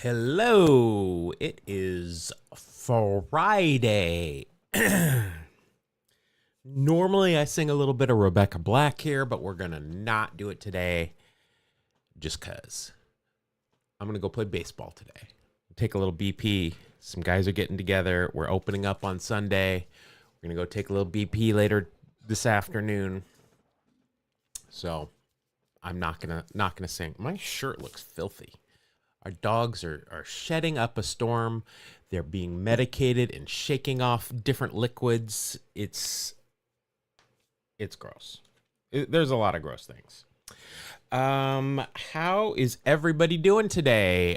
Hello, it is Friday. Normally I sing a little bit of Rebecca Black here, but we're gonna not do it today just cause I'm gonna go play baseball today. Take a little BP. Some guys are getting together. We're opening up on Sunday. We're gonna go take a little BP later this afternoon. So I'm not gonna sing. My shirt looks filthy. Our dogs are shedding up a storm. They're being medicated and shaking off different liquids. It's gross. There's a lot of gross things. How is everybody doing today?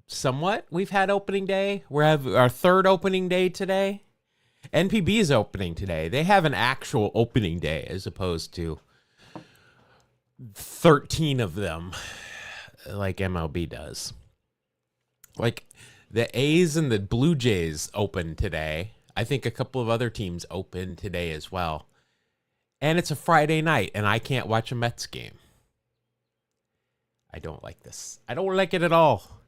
Somewhat. We've had opening day. We have our third opening day today. NPB is opening today. They have an actual opening day as opposed to 13 of them like MLB does. Like the A's and the Blue Jays open today. I think a couple of other teams open today as well. And it's a Friday night and I can't watch a Mets game. I don't like this. I don't like it at all.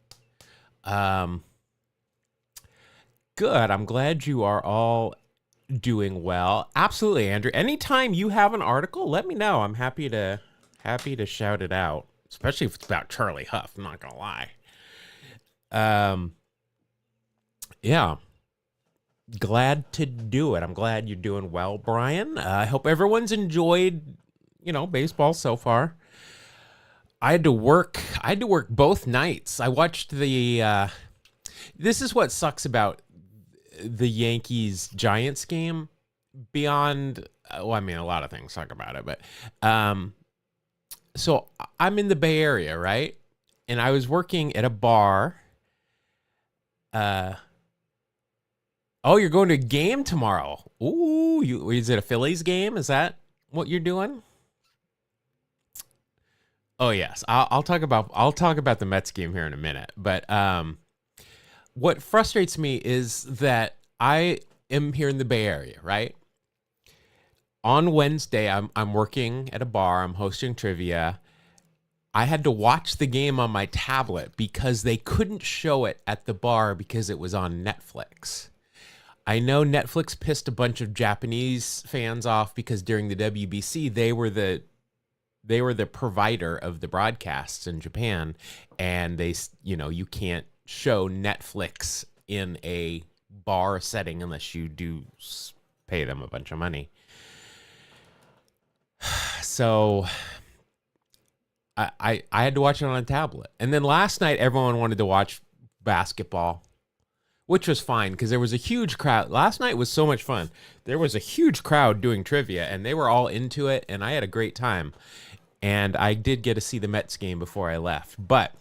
Good. I'm glad you are all doing well. Absolutely, Andrew. Anytime you have an article, let me know. I'm happy to shout it out. Especially if it's about Charlie Huff, I'm not gonna lie. Yeah. Glad to do it. I'm glad you're doing well, Brian. I hope everyone's enjoyed, baseball so far. I had to work both nights. I watched the this is what sucks about the Yankees-Giants game. Beyond a lot of things suck about it, but so I'm in the Bay Area, right? And I was working at a bar. Oh, you're going to a game tomorrow. Ooh, is it a Phillies game? Is that what you're doing? Oh yes, I'll talk about the Mets game here in a minute. But what frustrates me is that I am here in the Bay Area, right? On Wednesday, I'm working at a bar. I'm hosting trivia. I had to watch the game on my tablet because they couldn't show it at the bar because it was on Netflix. I know Netflix pissed a bunch of Japanese fans off because during the WBC, they were the provider of the broadcasts in Japan, and you can't show Netflix in a bar setting unless you do pay them a bunch of money. So I had to watch it on a tablet. And then last night, everyone wanted to watch basketball, which was fine because there was a huge crowd. Last night was so much fun. There was a huge crowd doing trivia, and they were all into it, and I had a great time. And I did get to see the Mets game before I left. But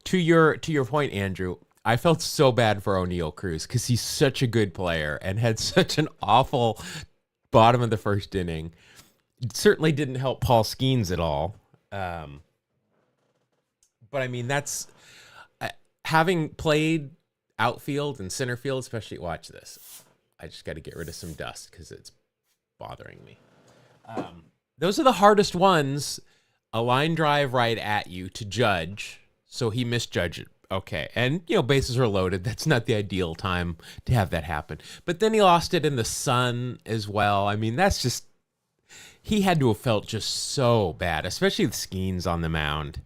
to your point, Andrew, I felt so bad for O'Neal Cruz because he's such a good player and had such an awful bottom of the first inning. It certainly didn't help Paul Skeens at all. But I mean, that's having played outfield and center field, especially. Watch this. I just got to get rid of some dust because it's bothering me. Those are the hardest ones. A line drive right at you to judge. So he misjudged it. Okay. And, bases are loaded. That's not the ideal time to have that happen. But then he lost it in the sun as well. I mean, that's just, he had to have felt just so bad, especially with Skeens on the mound.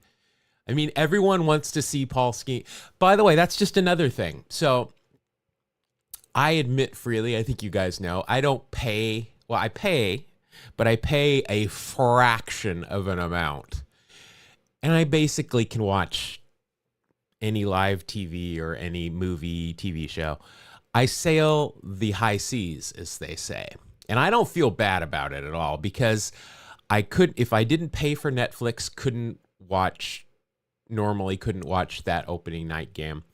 I mean, everyone wants to see Paul Skeens. By the way, that's just another thing. So I admit freely, I think you guys know, I pay, but I pay a fraction of an amount. And I basically can watch any live TV or any movie, TV show. I sail the high seas, as they say. And I don't feel bad about it at all because if I didn't pay for Netflix, couldn't watch that opening night game.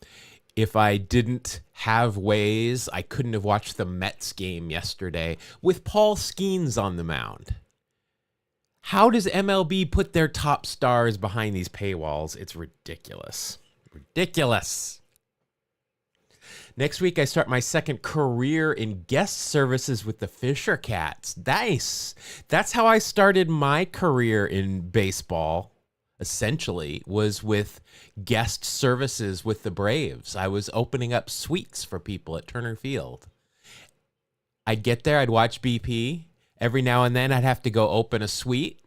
If I didn't have Waze, I couldn't have watched the Mets game yesterday with Paul Skeens on the mound. How does MLB put their top stars behind these paywalls? It's ridiculous. Ridiculous. Next week, I start my second career in guest services with the Fisher Cats. Nice. That's how I started my career in baseball. essentially, was with guest services with the Braves. I was opening up suites for people at Turner Field. I'd get there, I'd watch BP. Every now and then I'd have to go open a suite.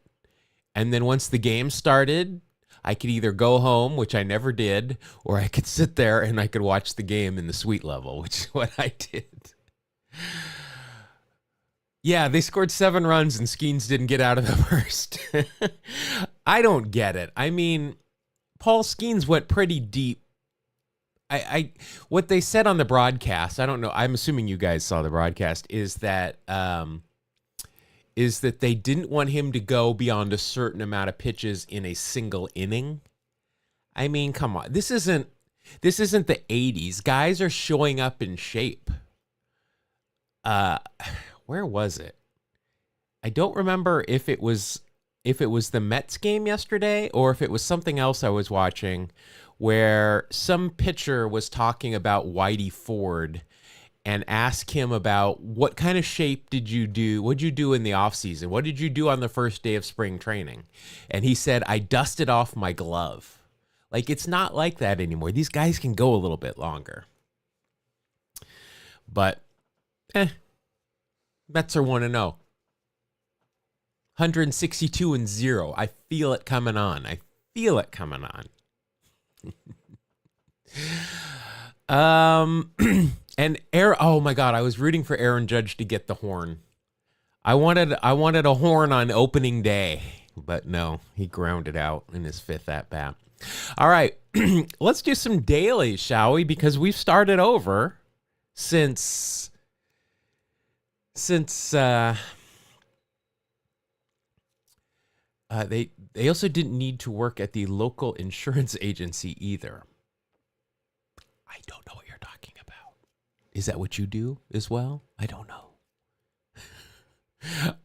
And then once the game started, I could either go home, which I never did, or I could sit there and I could watch the game in the suite level, which is what I did. Yeah, they scored 7 runs and Skeens didn't get out of the first. I don't get it. I mean, Paul Skeens went pretty deep. What they said on the broadcast, I don't know. I'm assuming you guys saw the broadcast, is that they didn't want him to go beyond a certain amount of pitches in a single inning. I mean, come on. This isn't the 80s. Guys are showing up in shape. Where was it? I don't remember if it was the Mets game yesterday or if it was something else I was watching where some pitcher was talking about Whitey Ford and asked him about what kind of shape did you do? What did you do in the offseason? What did you do on the first day of spring training? And he said, I dusted off my glove. Like, it's not like that anymore. These guys can go a little bit longer. But, Mets are 1-0. 162-0. I feel it coming on. And oh my God, I was rooting for Aaron Judge to get the horn. I wanted a horn on opening day, but no, he ground it out in his 5th at bat. All right, let's do some dailies, shall we? Because we've started over since they also didn't need to work at the local insurance agency either. I don't know what you're talking about. Is that what you do as well? I don't know.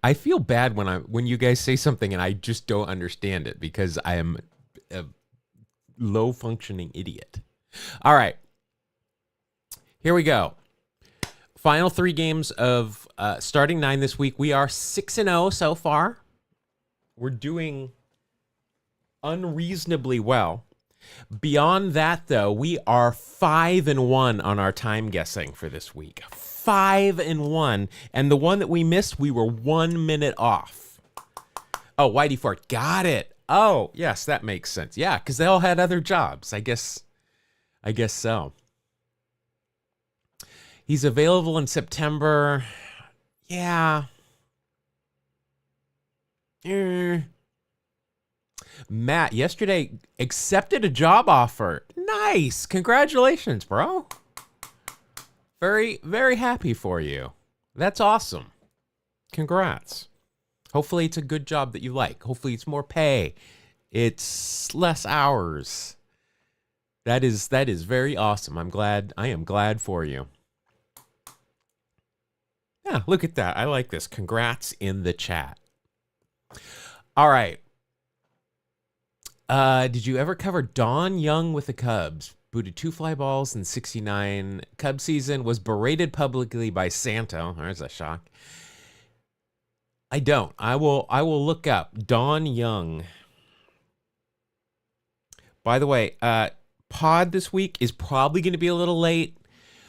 I feel bad when you guys say something and I just don't understand it because I am a low functioning idiot. All right. Here we go. Final 3 games of starting 9 this week. We are 6-0 so far. We're doing unreasonably well. Beyond that, though, we are 5-1 on our time guessing for this week. 5-1. And the one that we missed, we were 1 minute off. Oh, Whitey Ford. Got it. Oh, yes, that makes sense. Yeah, because they all had other jobs. I guess so. He's available in September. Yeah. Matt, yesterday accepted a job offer. Nice. Congratulations, bro. Very, very happy for you. That's awesome. Congrats. Hopefully it's a good job that you like. Hopefully it's more pay. It's less hours. That is very awesome. I am glad for you. Yeah, look at that. I like this. Congrats in the chat. All right. Did you ever cover Don Young with the Cubs? Booted 2 fly balls in 69 Cub season. Was berated publicly by Santo. There's a shock. I don't. I will look up Don Young. By the way, pod this week is probably going to be a little late.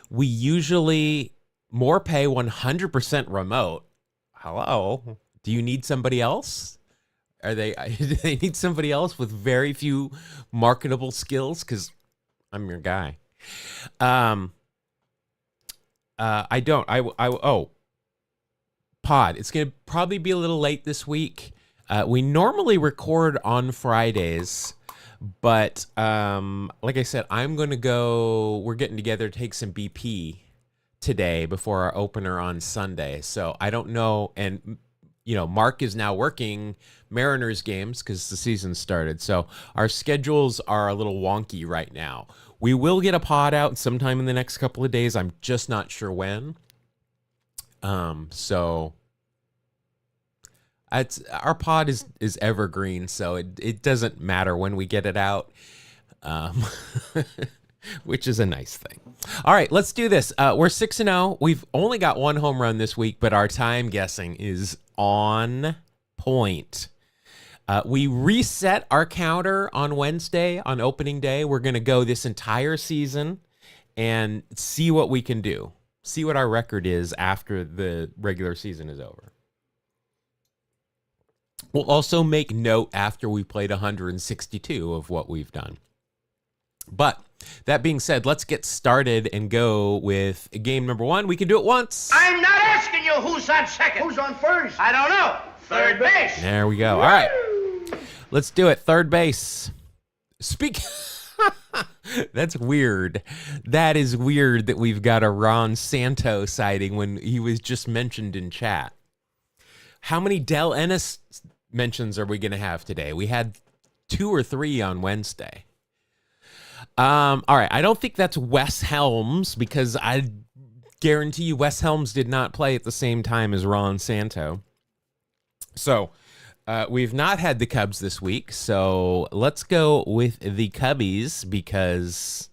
We usually more pay 100% remote. Hello. Do you need somebody else? Do they need somebody else with very few marketable skills? Because I'm your guy. I don't. Pod. It's going to probably be a little late this week. We normally record on Fridays, but like I said, we're getting together to take some BP today before our opener on Sunday. So I don't know. And, Mark is now working Mariners games because the season started. So our schedules are a little wonky right now. We will get a pod out sometime in the next couple of days. I'm just not sure when. So our pod is evergreen, so it doesn't matter when we get it out, which is a nice thing. All right, let's do this. We're 6-0. We've only got 1 home run this week, but our time guessing is on point. We reset our counter on Wednesday on opening day. We're going to go this entire season and see what we can do. See what our record is after the regular season is over. We'll also make note after we played 162 of what we've done. But that being said, let's get started and go with game number 1. We can do it once. I'm not asking you who's on second. Who's on first? I don't know. Third base. There we go. All right. Let's do it. Third base. That's weird. That is weird that we've got a Ron Santo sighting when he was just mentioned in chat. How many Del Ennis mentions are we going to have today? We had 2 or 3 on Wednesday. All right. I don't think that's Wes Helms because I guarantee you Wes Helms did not play at the same time as Ron Santo. So we've not had the Cubs this week. So let's go with the Cubbies because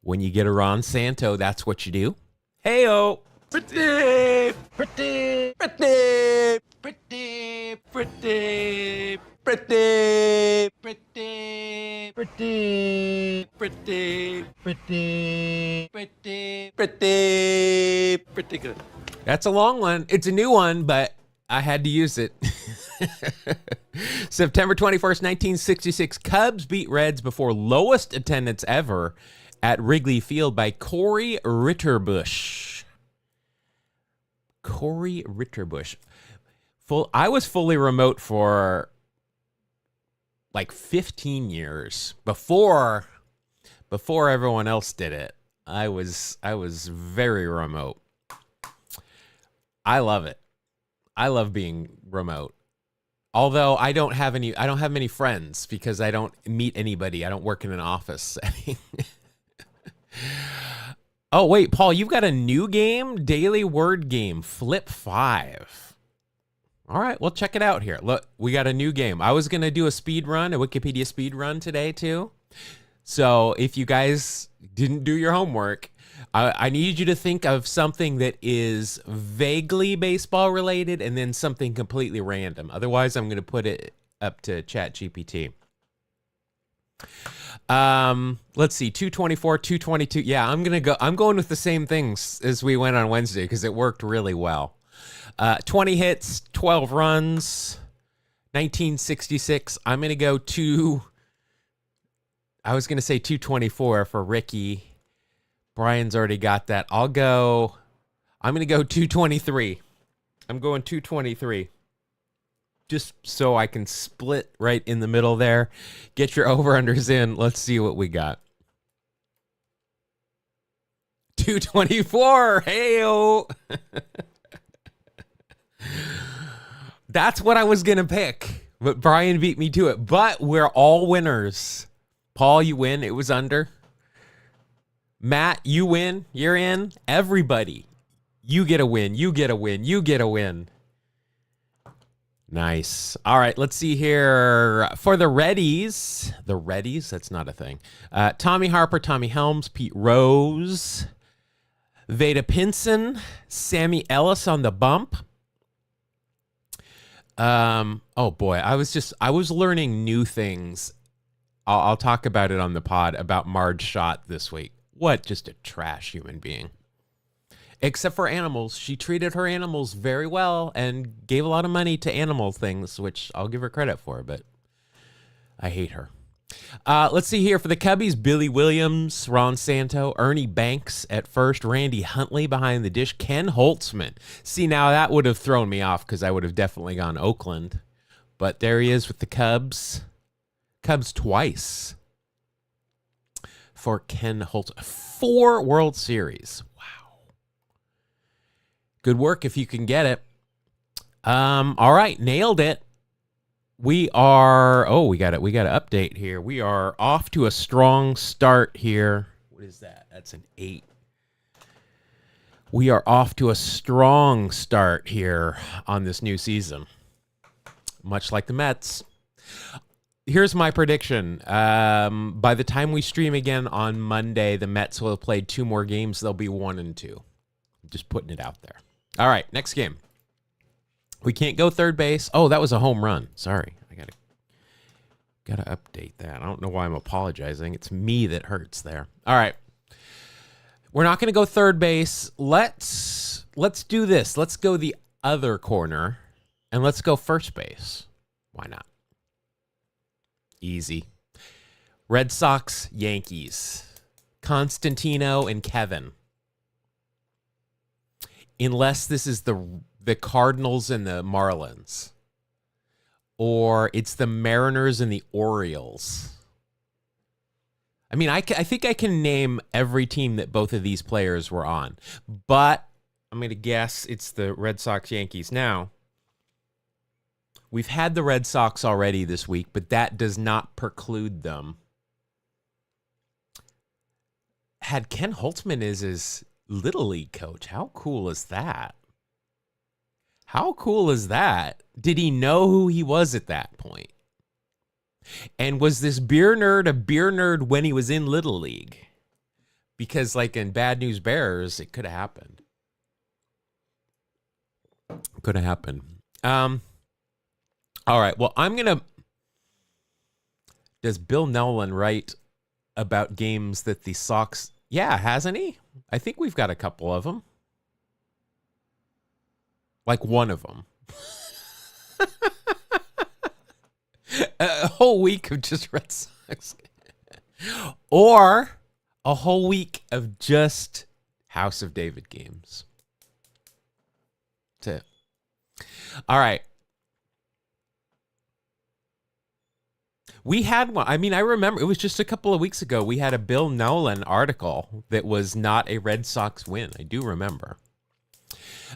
when you get a Ron Santo, that's what you do. Hey-o. Pretty, pretty, pretty, pretty, pretty, pretty, pretty, pretty, pretty, pretty, pretty, pretty, pretty good. That's a long one. It's a new one, but I had to use it. September 21st, 1966, Cubs beat Reds before lowest attendance ever at Wrigley Field by Corey Ritterbusch. Corey Ritterbusch. I was fully remote for like 15 years before everyone else did it. I was very remote. I love it. I love being remote. Although I don't have many friends because I don't meet anybody. I don't work in an office setting. Oh, wait, Paul, you've got a new game? Daily word game, Flip 5. All right, well, check it out here. Look, we got a new game. I was going to do a speed run, a Wikipedia speed run today, too. So if you guys didn't do your homework, I need you to think of something that is vaguely baseball related and then something completely random. Otherwise, I'm going to put it up to ChatGPT. Let's see, 224, 222. Yeah, I'm going with the same things as we went on Wednesday because it worked really well. 20 hits, 12 runs, 1966. I'm going to go I was going to say 224 for Ricky. Brian's already got that. I'm going to go 223. I'm going 223. Just so I can split right in the middle there. Get your over-unders in. Let's see what we got. 224. Hey-o. That's what I was going to pick. But Brian beat me to it. But we're all winners. Paul, you win. It was under. Matt, you win. You're in. Everybody. You get a win. You get a win. You get a win. Nice. All right, let's see here. For the Reddies, that's not a thing. Tommy Harper, Tommy Helms, Pete Rose, Veda Pinson, Sammy Ellis on the bump. Oh boy, I was learning new things. I'll talk about it on the pod about Marge Schott this week. What just a trash human being. Except for animals. She treated her animals very well and gave a lot of money to animal things, which I'll give her credit for, but I hate her. Let's see here for the Cubbies. Billy Williams, Ron Santo, Ernie Banks at first, Randy Huntley behind the dish, Ken Holtzman. See, now that would have thrown me off because I would have definitely gone Oakland. But there he is with the Cubs. Cubs twice for Ken Holtzman. 4 World Series. Wow. Good work if you can get it. All right, nailed it. We are, we got it. We got to update here. We are off to a strong start here. What is that? That's an 8. We are off to a strong start here on this new season. Much like the Mets. Here's my prediction. By the time we stream again on Monday, the Mets will have played 2 more games. They'll be 1-2. Just putting it out there. All right, next game. We can't go third base. Oh, that was a home run. Sorry. I got to Got to update that. I don't know why I'm apologizing. It's me that hurts there. All right. We're not going to go third base. Let's do this. Let's go the other corner and let's go first base. Why not? Easy. Red Sox, Yankees. Constantino and Kevin. Unless this is the Cardinals and the Marlins. Or it's the Mariners and the Orioles. I mean, I think I can name every team that both of these players were on. But I'm going to guess it's the Red Sox, Yankees. Now, we've had the Red Sox already this week, but that does not preclude them. Had Ken Holtzman as his Little League coach. How cool is that? How cool is that? Did he know who he was at that point? And was this beer nerd a beer nerd when he was in Little League? Because like in Bad News Bears, it could have happened. Could have happened. All right. Well, does Bill Nolan write about games that the Sox... Yeah, hasn't he? I think we've got a couple of them. Like one of them. A whole week of just Red Sox. Or a whole week of just House of David games. That's it. All right. We had one. I mean, I remember it was just a couple of weeks ago. We had a Bill Nolan article that was not a Red Sox win. I do remember.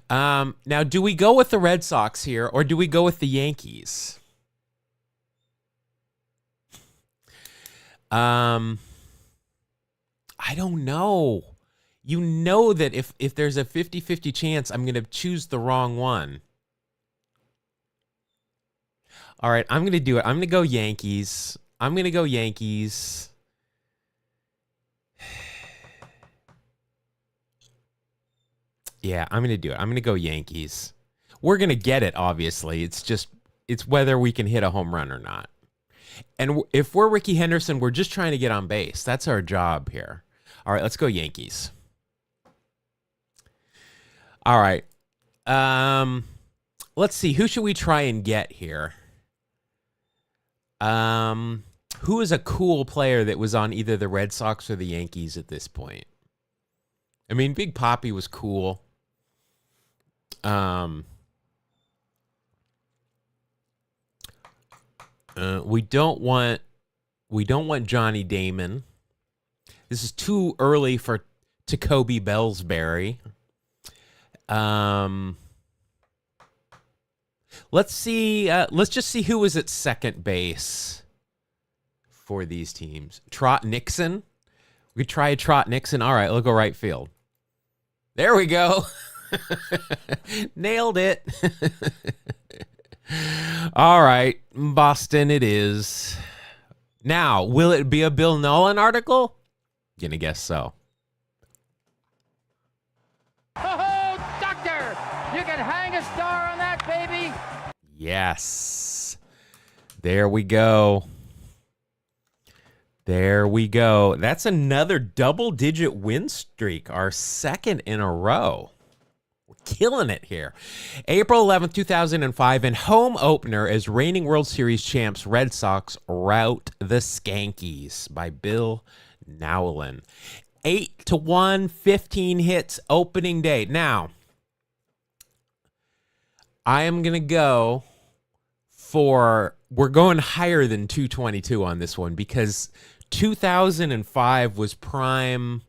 Now, do we go with the Red Sox here or do we go with the Yankees? I don't know. You know that if there's a 50-50 chance, I'm going to choose the wrong one. All right, I'm going to do it. I'm going to go Yankees. Yeah, I'm going to do it. I'm going to go Yankees. We're going to get it, obviously. It's whether we can hit a home run or not. And if we're Ricky Henderson, we're just trying to get on base. That's our job here. All right, let's go Yankees. All right. Let's see. Who should we try and get here? Who is a cool player that was on either the Red Sox or the Yankees at this point? I mean, Big Papi was cool. We don't want Johnny Damon. This is too early for Jacoby Bellsbury. Let's see. Let's just see who was at second base for these teams. Trot Nixon. We could try Trot Nixon. All right, we'll go right field. There we go. Nailed it. All right, Boston it is. Now, will it be a Bill Nolan article? Gonna guess so. Oh, doctor! You can hang a star on that, baby! Yes. There we go. There we go. That's another double-digit win streak, our second in a row. We're killing it here. April 11th, 2005, and home opener as reigning World Series champs Red Sox rout the Skankies by Bill Nolan. 8-1, 15 hits opening day. Now, I am going to go we're going higher than 222 on this one because 2005 was prime.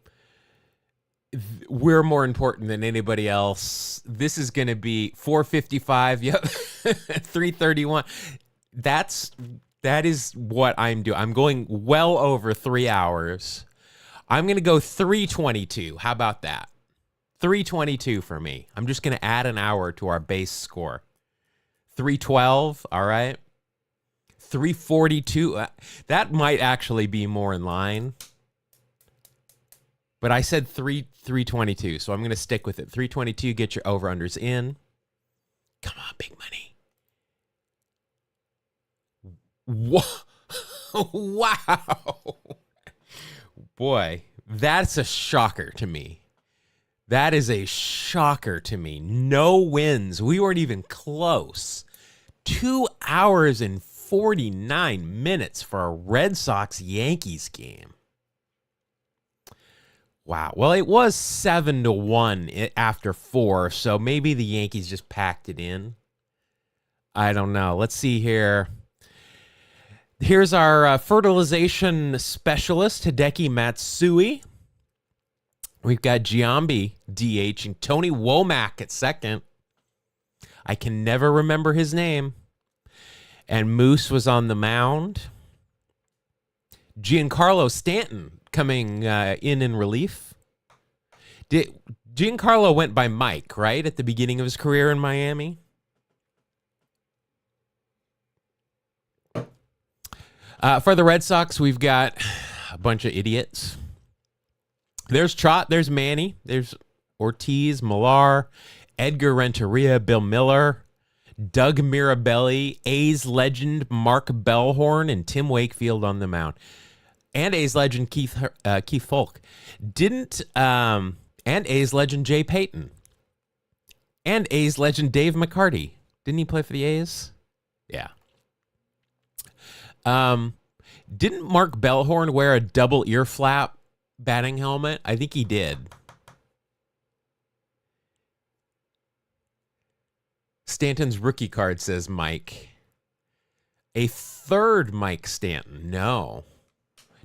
We're more important than anybody else. This is going to be 455. Yep. 331. That is what I'm doing. I'm going well over 3 hours. I'm going to go 322. How about that? 322 for me. I'm just going to add an hour to our base score. 312. All right. 342. That might actually be more in line. But I said 322, so I'm going to stick with it. 322, get your over-unders in. Come on, big money. What? Wow. Boy, that's a shocker to me. That is a shocker to me. No wins. We weren't even close. 2 hours and 49 minutes for a Red Sox-Yankees game. Wow. Well, it was 7-1 after 4, so maybe the Yankees just packed it in. I don't know. Let's see here. Here's our fertilization specialist, Hideki Matsui. We've got Giambi, DH, and Tony Womack at second. I can never remember his name. And Moose was on the mound. Giancarlo Stanton coming in relief. Giancarlo went by Mike, right, at the beginning of his career in Miami? For the Red Sox, we've got a bunch of idiots. There's Trot, there's Manny, there's Ortiz, Millar, Edgar Renteria, Bill Miller, Doug Mirabelli, A's legend Mark Bellhorn, and Tim Wakefield on the mound. And A's legend Keith Folk. And A's legend Jay Payton. And A's legend Dave McCarty. Didn't he play for the A's? Yeah. Didn't Mark Bellhorn wear a double ear flap batting helmet? I think he did. Stanton's rookie card says Mike. A third Mike Stanton. No.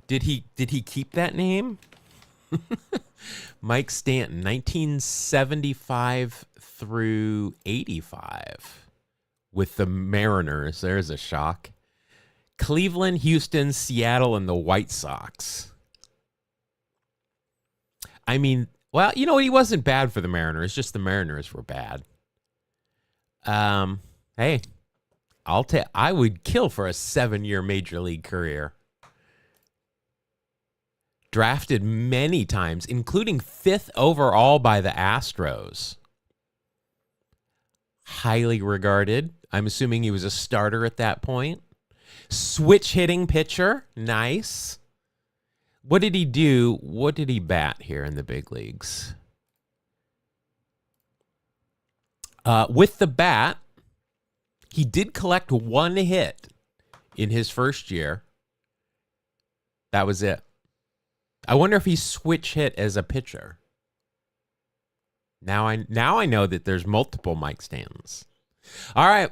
Did he keep that name? Mike Stanton, 1975 through 85 with the Mariners. There's a shock. Cleveland, Houston, Seattle, and the White Sox. I mean, well, you know, he wasn't bad for the Mariners. Just the Mariners were bad. Hey, I would kill for a 7-year major league career. Drafted many times, including 5th overall by the Astros. Highly regarded. I'm assuming he was a starter at that point. Switch hitting pitcher. Nice. What did he do? What did he bat here in the big leagues? With the bat, he did collect 1 hit in his first year. That was it. I wonder if he switch hit as a pitcher. Now I know that there's multiple Mike Stantons. All right.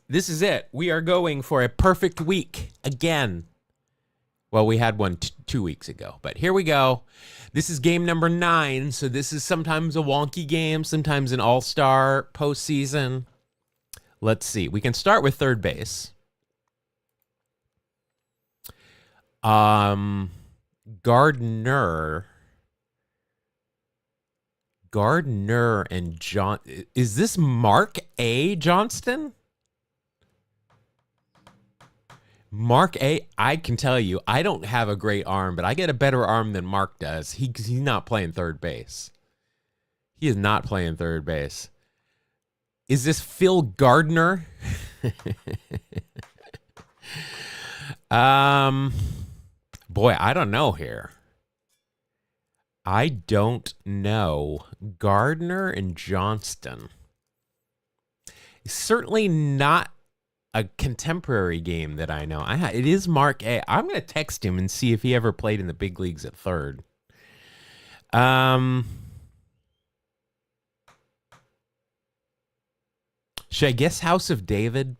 This is it. We are going for a perfect week again. Well, we had one 2 weeks ago, but here we go. This is game number 9, so this is sometimes a wonky game, sometimes an all-star postseason. Let's see. We can start with third base. Gardner and John. Is this Mark A. Johnston? Mark A. I can tell you, I don't have a great arm, but I get a better arm than Mark does. He's not playing third base. He is not playing third base. Is this Phil Gardner? Boy, I don't know here. I don't know. Gardner and Johnston. Certainly not a contemporary game that I know. It is Mark A. I'm going to text him and see if he ever played in the big leagues at third. Should I guess House of David?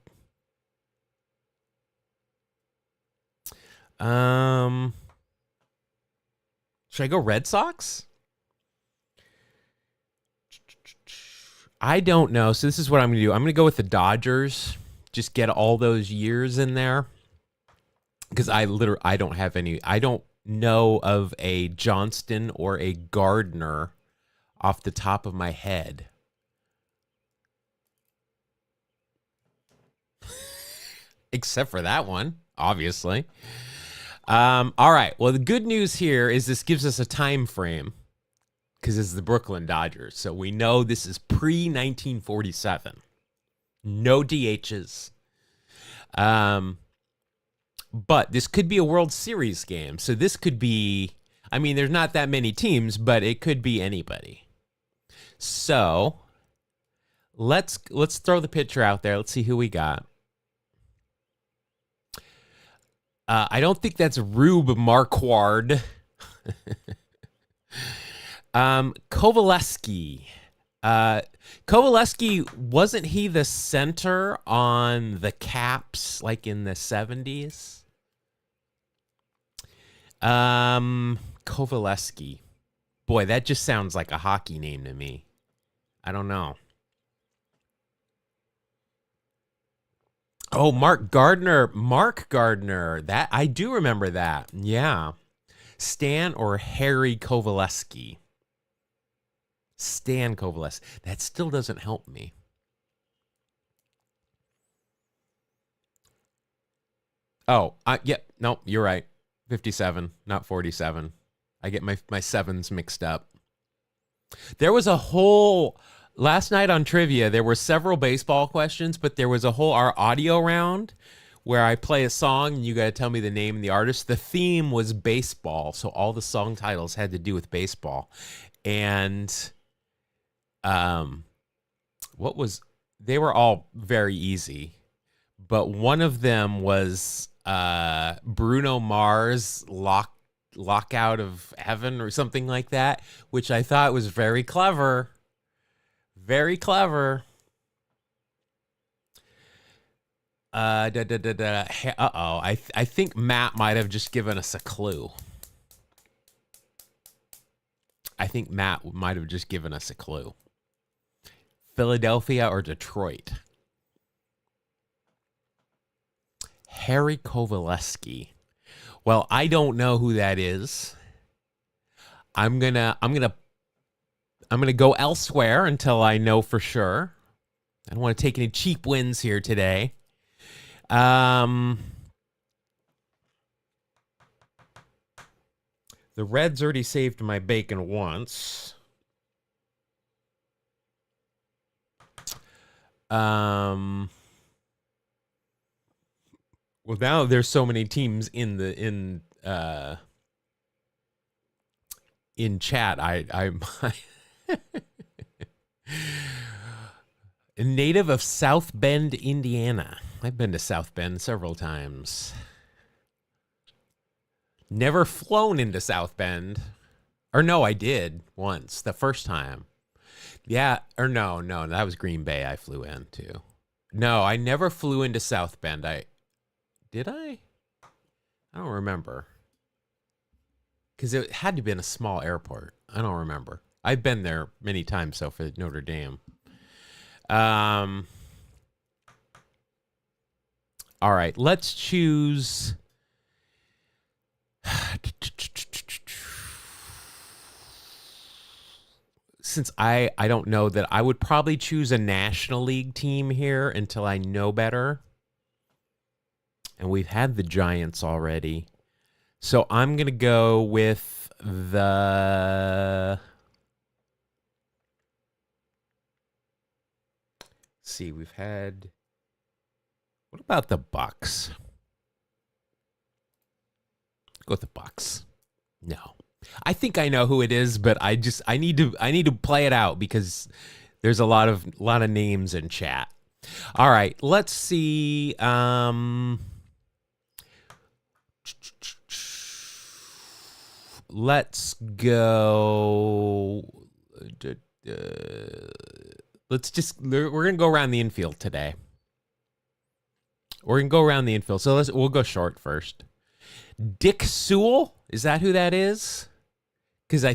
Should I go Red Sox? I don't know. So this is what I'm going to do. I'm going to go with the Dodgers. Just get all those years in there. Because I don't have any. I don't know of a Johnston or a Gardner off the top of my head. Except for that one, obviously. All right. Well, the good news here is this gives us a time frame because it's the Brooklyn Dodgers. So we know this is pre-1947. No DHs. But this could be a World Series game. So this could be, I mean, there's not that many teams, but it could be anybody. So let's throw the picture out there. Let's see who we got. I don't think that's Rube Marquard. Kovaleski. Kovaleski, wasn't he the center on the Caps like in the 70s? Kovaleski. Boy, that just sounds like a hockey name to me. I don't know. Oh, Mark Gardner. Mark Gardner. That I do remember that. Yeah. Stan or Harry Kovaleski. Stan Kovaleski. That still doesn't help me. Oh, yeah. No, you're right. 57, not 47. I get my sevens mixed up. There was a whole... Last night on trivia, there were several baseball questions, but there was a whole our audio round where I play a song and you got to tell me the name and the artist. The theme was baseball, so all the song titles had to do with baseball. And they were all very easy, but one of them was Bruno Mars Lockout of Heaven or something like that, which I thought was very clever. Very clever. Uh-oh. I think Matt might have just given us a clue. Philadelphia or Detroit? Harry Kovaleski. Well, I don't know who that is. I'm gonna go elsewhere until I know for sure. I don't want to take any cheap wins here today. The Reds already saved my bacon once. Well, now there's so many teams in chat. I'm a native of South Bend, Indiana. I've been to South Bend several times. Never flown into South Bend. Or no, I did once, the first time. Yeah, or no, that was Green Bay I flew into. No, I never flew into South Bend. Did I? I don't remember. Because it had to be in a small airport. I don't remember. I've been there many times, so for Notre Dame. All right, let's choose. Since I don't know that, I would probably choose a National League team here until I know better. And we've had the Giants already. So I'm going to go with the... Let's see, we've had... What about the Bucks? Go with the Bucks. No. I think I know who it is, but I need to play it out because there's a lot of names in chat. All right, let's see. Let's go. We're gonna go around the infield today. We're gonna go around the infield. So we'll go short first. Dick Sewell, is that who that is? Because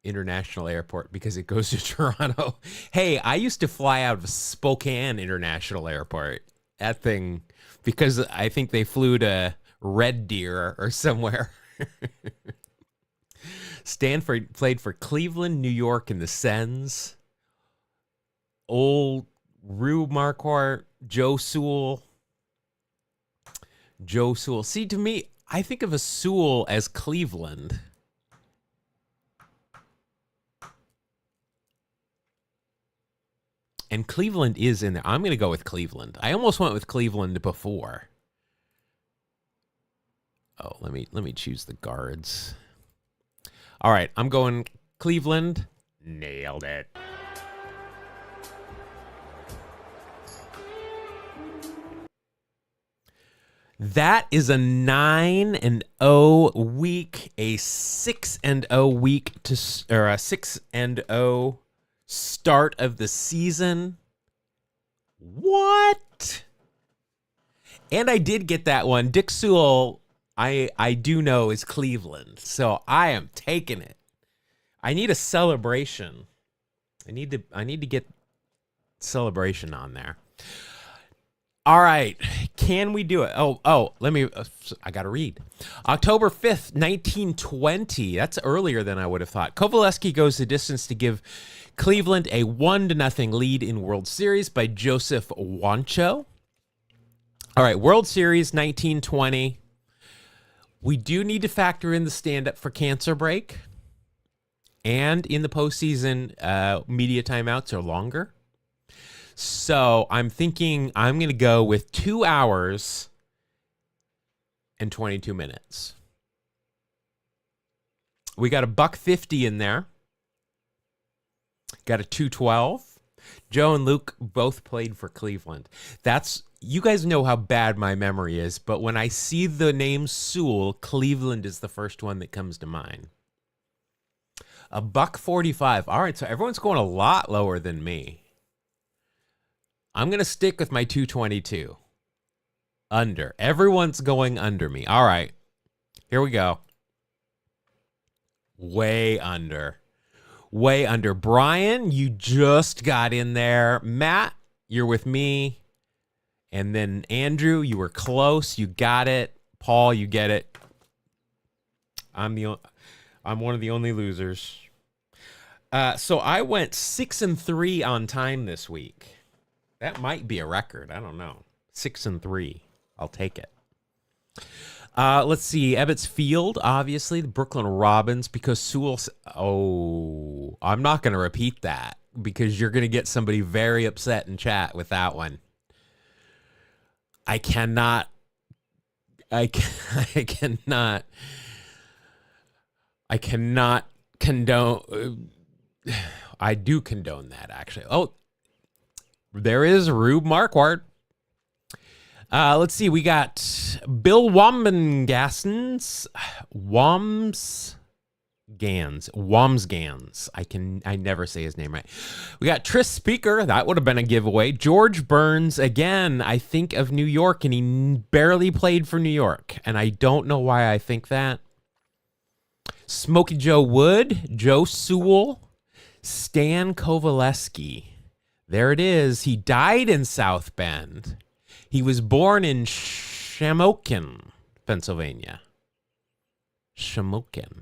International Airport, because it goes to Toronto. Hey, I used to fly out of Spokane International Airport. That thing, because I think they flew to Red Deer or somewhere. Stanford played for Cleveland, New York, and the Sens. Old Rube Marquardt, Joe Sewell. See, to me, I think of a Sewell as Cleveland. And Cleveland is in there. I'm going to go with Cleveland. I almost went with Cleveland before. Oh, let me choose the guards. All right, I'm going Cleveland. Nailed it. That is a 9-0 week, a 6-0 week or a 6-0 start of the season. What? And I did get that one. Dick Sewell, I do know is Cleveland, so I am taking it. I need a celebration. I need to get celebration on there. All right, can we do it? Oh, let me, I got to read. October 5th, 1920. That's earlier than I would have thought. Kovaleski goes the distance to give Cleveland a 1-0 lead in World Series by Joseph Wancho. All right, World Series 1920. We do need to factor in the stand-up for cancer break. And in the postseason, media timeouts are longer. So I'm thinking I'm going to go with 2 hours and 22 minutes. We got a $1.50 in there. Got a 212. Joe and Luke both played for Cleveland. You guys know how bad my memory is, but when I see the name Sewell, Cleveland is the first one that comes to mind. A $1.45. All right, so everyone's going a lot lower than me. I'm going to stick with my 222. Under. Everyone's going under me. All right. Here we go. Way under. Way under. Brian, you just got in there. Matt, you're with me. And then Andrew, you were close. You got it. Paul, you get it. I'm one of the only losers. So I went 6-3 on time this week. That might be a record. I don't know. 6-3. I'll take it. Let's see. Ebbets Field, obviously. The Brooklyn Robins, because Sewell... Oh, I'm not going to repeat that because you're going to get somebody very upset in chat with that one. I cannot condone... I do condone that, actually. Oh, there is Rube Marquardt. Let's see. We got Bill Wambsgans. I never say his name right. We got Tris Speaker. That would have been a giveaway. George Burns. Again, I think of New York, and he barely played for New York. And I don't know why I think that. Smokey Joe Wood. Joe Sewell. Stan Kovaleski. There it is. He died in South Bend. He was born in Shamokin, Pennsylvania. Shamokin.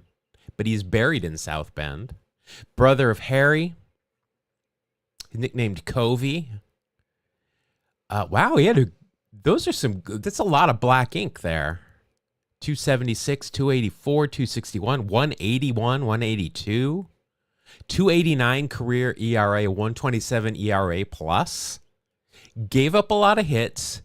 But he's buried in South Bend. Brother of Harry. Nicknamed Covey. Wow, that's a lot of black ink there. 276, 284, 261, 181, 182. 289 career ERA, 127 ERA plus. Gave up a lot of hits.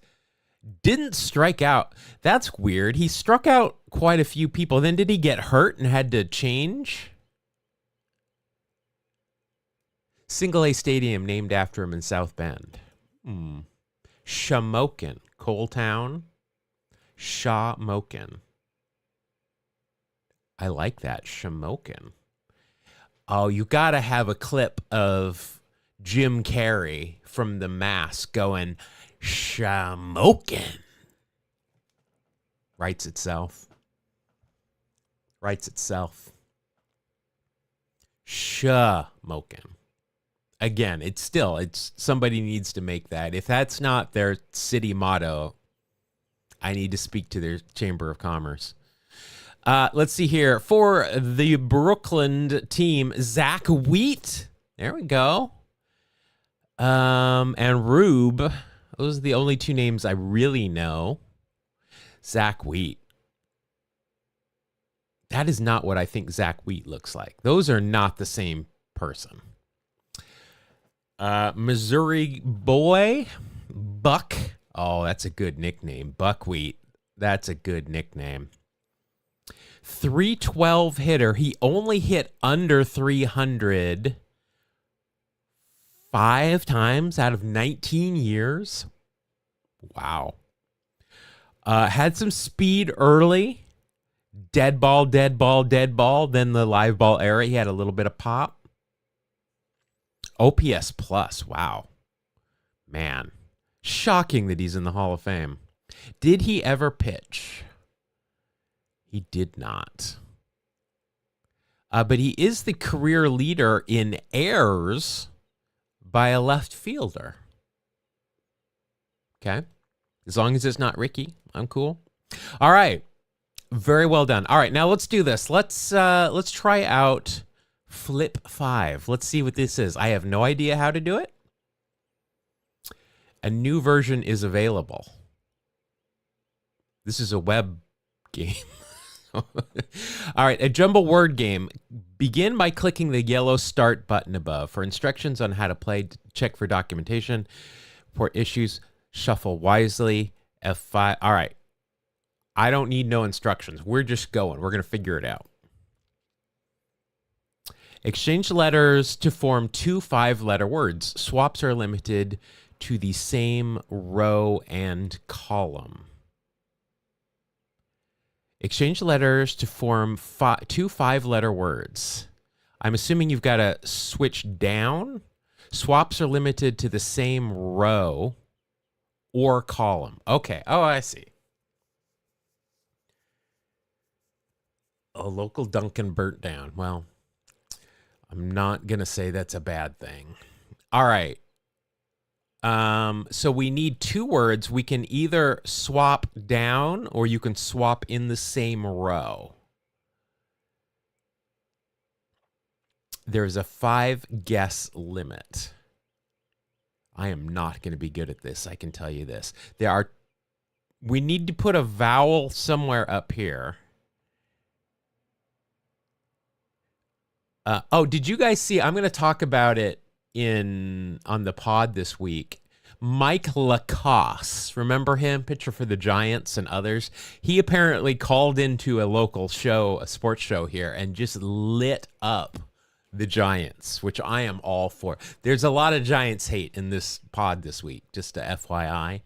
Didn't strike out. That's weird. He struck out quite a few people. Then did he get hurt and had to change? Single A stadium named after him in South Bend. Shamokin. Coal Town. Shamokin. I like that. Shamokin. Oh, you got to have a clip of Jim Carrey from The Mask going, Shamokin. Writes itself. Shamokin. Again, it's somebody needs to make that. If that's not their city motto, I need to speak to their Chamber of Commerce. Let's see here. For the Brooklyn team, Zach Wheat. There we go. And Rube. Those are the only two names I really know. Zach Wheat. That is not what I think Zach Wheat looks like. Those are not the same person. Missouri boy, Buck. Oh, that's a good nickname. Buckwheat. That's a good nickname. 312 hitter. He only hit under 300 5 times out of 19 years. Wow. Had some speed early. Dead ball, dead ball, dead ball. Then the live ball era, he had a little bit of pop. OPS plus. Wow. Man. Shocking that he's in the Hall of Fame. Did he ever pitch? He did not. But he is the career leader in errors by a left fielder. Okay. As long as it's not Ricky, I'm cool. All right. Very well done. All right, now let's do this. Let's try out Flip 5. Let's see what this is. I have no idea how to do it. A new version is available. This is a web game. All right, a jumble word game. Begin by clicking the yellow start button above. For instructions on how to play, check for documentation, report issues, shuffle wisely, F5. All right. I don't need no instructions. We're just going. We're going to figure it out. Exchange letters to form 2 5-letter words. Swaps are limited to the same row and column. Exchange letters to form 2 5-letter words. I'm assuming you've got to switch down. Swaps are limited to the same row or column. Okay. Oh, I see. A local Dunkin' burnt down. Well, I'm not going to say that's a bad thing. All right. So we need 2 words. We can either swap down or you can swap in the same row. There's a 5-guess limit. I am not going to be good at this. I can tell you this. We need to put a vowel somewhere up here. Did you guys see? I'm going to talk about it on the pod this week. Mike Lacoste, remember him? Pitcher for the Giants and others. He apparently called into a local show, a sports show here, and just lit up the Giants, which I am all for. There's a lot of Giants hate in this pod this week, just a FYI.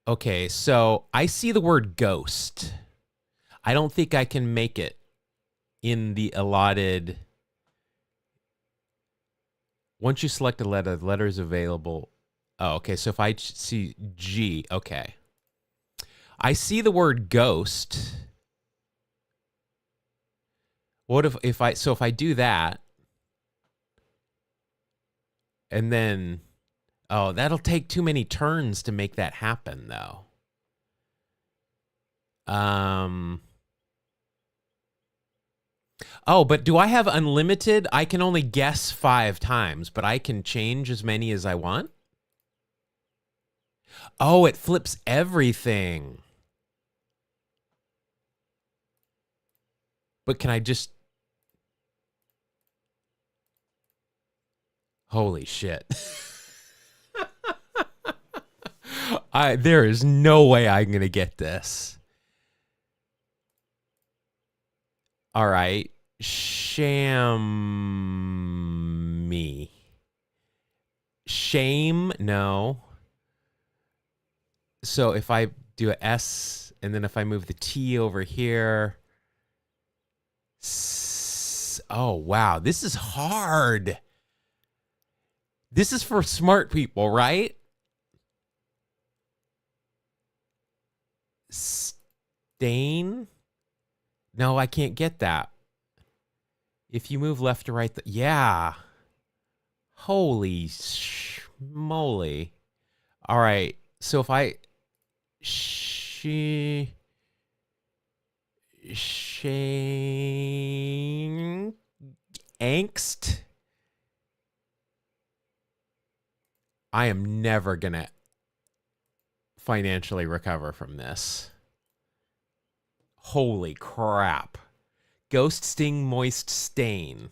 Okay, so I see the word ghost. I don't think I can make it in the allotted. Once you select a letter, the letter is available. Oh, okay. So if I see G, okay. I see the word ghost. What if I do that, and then, oh, that'll take too many turns to make that happen, though. Oh, but do I have unlimited? I can only guess 5 times, but I can change as many as I want? Oh, it flips everything. But can I just... Holy shit. There is no way I'm going to get this. All right. Me. Shame, no. So if I do a S, and then if I move the T over here. Oh, wow. This is hard. This is for smart people, right? Stain? No, I can't get that. If you move left to right, yeah. Holy moly. All right. So if I angst, I am never going to financially recover from this. Holy crap. Ghost, sting, moist, stain.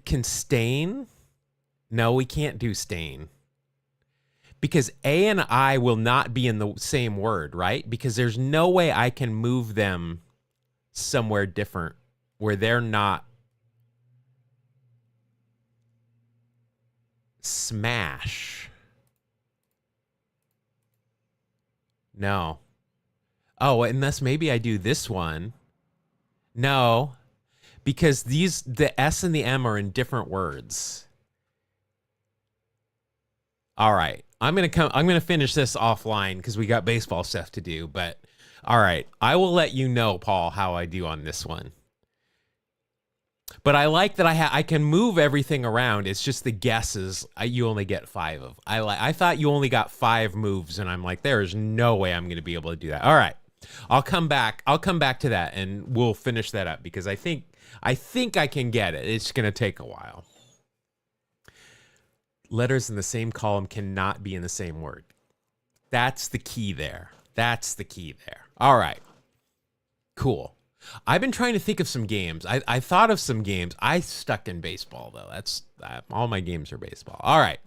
Can stain? No, we can't do stain. Because A and I will not be in the same word, right? Because there's no way I can move them somewhere different where they're not. Smash. No. Oh, unless maybe I do this one. No, because the S and the M are in different words. All right. I'm going to finish this offline because we got baseball stuff to do, but all right. I will let you know, Paul, how I do on this one. But I like that I can move everything around. It's just the guesses you only get 5 of. I thought you only got 5 moves, and I'm like, there is no way I'm going to be able to do that. All right. I'll come back to that and we'll finish that up because I think I can get it. It's going to take a while. Letters in the same column cannot be in the same word. That's the key there. All right. Cool. I've been trying to think of some games. I thought of some games. I stuck in baseball though. That's all my games are baseball. All right.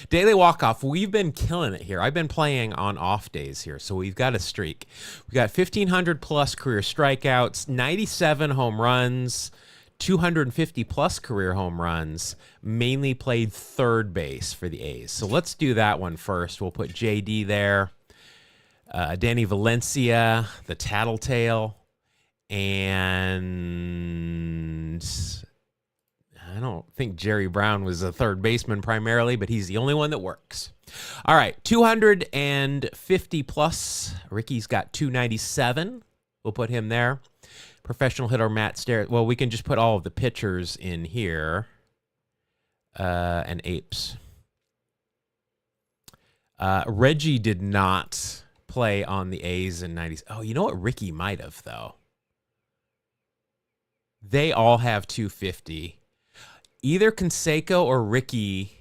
Daily walk-off. We've been killing it here. I've been playing on off days here, so we've got a streak. We got 1,500 plus career strikeouts, 97 home runs, 250 plus career home runs. Mainly played third base for the A's. So let's do that one first. We'll put JD there. Danny Valencia, the Tattletale, and I don't think Jerry Brown was a third baseman primarily, but he's the only one that works. All right, 250 plus. Ricky's got 297. We'll put him there. Professional hitter Matt Stairs. Well, we can just put all of the pitchers in here. And apes. Reggie did not play on the A's in 90s. Oh, you know what? Ricky might have, though. They all have 250. Either Canseco or Ricky.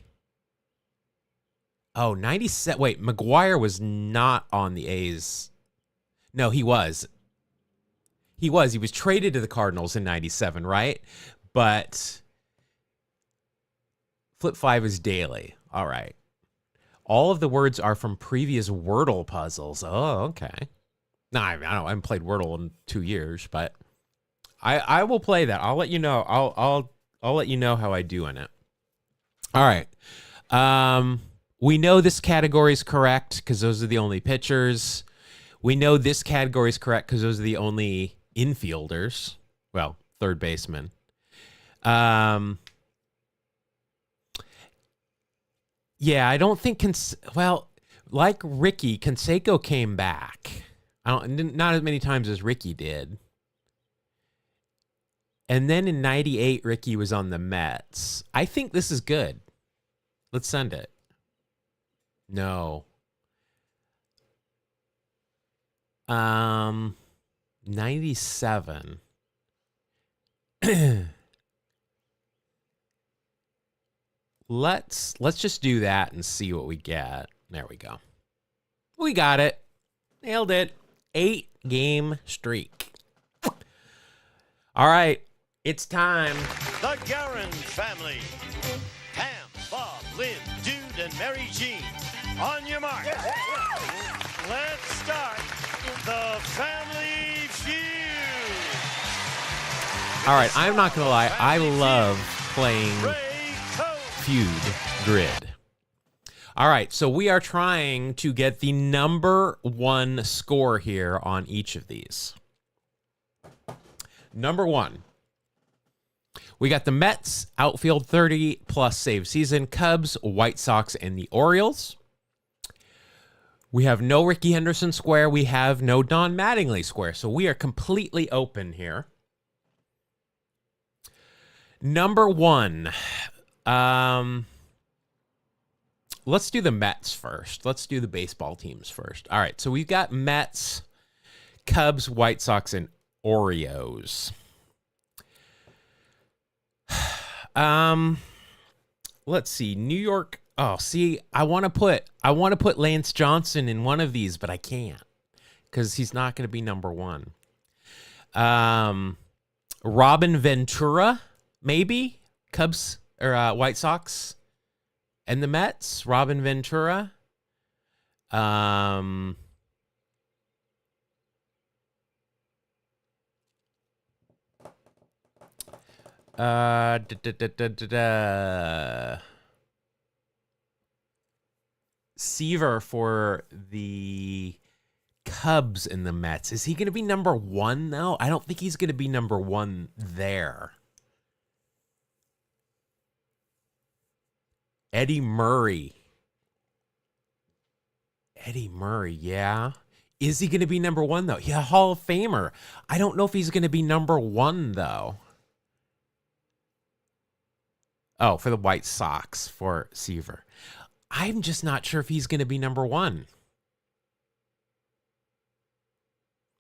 Oh, 97. Wait, McGuire was not on the A's. No, he was. He was traded to the Cardinals in 97, right? But Flip 5 is daily. All right. All of the words are from previous Wordle puzzles. Oh, okay. No, I haven't played Wordle in 2 years, but I will play that. I'll let you know. I'll let you know how I do in it. All right. We know this category is correct because those are the only pitchers. We know this category is correct because those are the only infielders. Well, third baseman. Yeah, I don't think like Ricky, Canseco came back. Not as many times as Ricky did. And then in 98, Ricky was on the Mets. I think this is good. Let's send it. No. 97. Let's just do that and see what we get. There we go. We got it. Nailed it. 8-game streak. All right. It's time. The Guerin family. Pam, Bob, Lynn, Dude, and Mary Jean. On your mark. Let's start the Family Feud. All right. I'm not going to lie. I love playing Feud Grid. All right. So we are trying to get the number 1 score here on each of these. Number 1. We got the Mets, outfield 30-plus save season, Cubs, White Sox, and the Orioles. We have no Ricky Henderson square. We have no Don Mattingly square. So we are completely open here. Number 1. Let's do the Mets first. Let's do the baseball teams first. All right, so we've got Mets, Cubs, White Sox, and Orioles. Let's see. New York. Oh, see, I want to put Lance Johnson in one of these, but I can't because he's not going to be number 1. Robin Ventura, maybe Cubs or White Sox, and the Mets. Robin Ventura. Seaver for the Cubs and the Mets. Is he going to be number one, though? I don't think he's going to be number one there. Eddie Murray. Eddie Murray, yeah. Is he going to be number one, though? Yeah, Hall of Famer. I don't know if he's going to be number one, though. Oh, for the White Sox, for Seaver. I'm just not sure if he's going to be number one.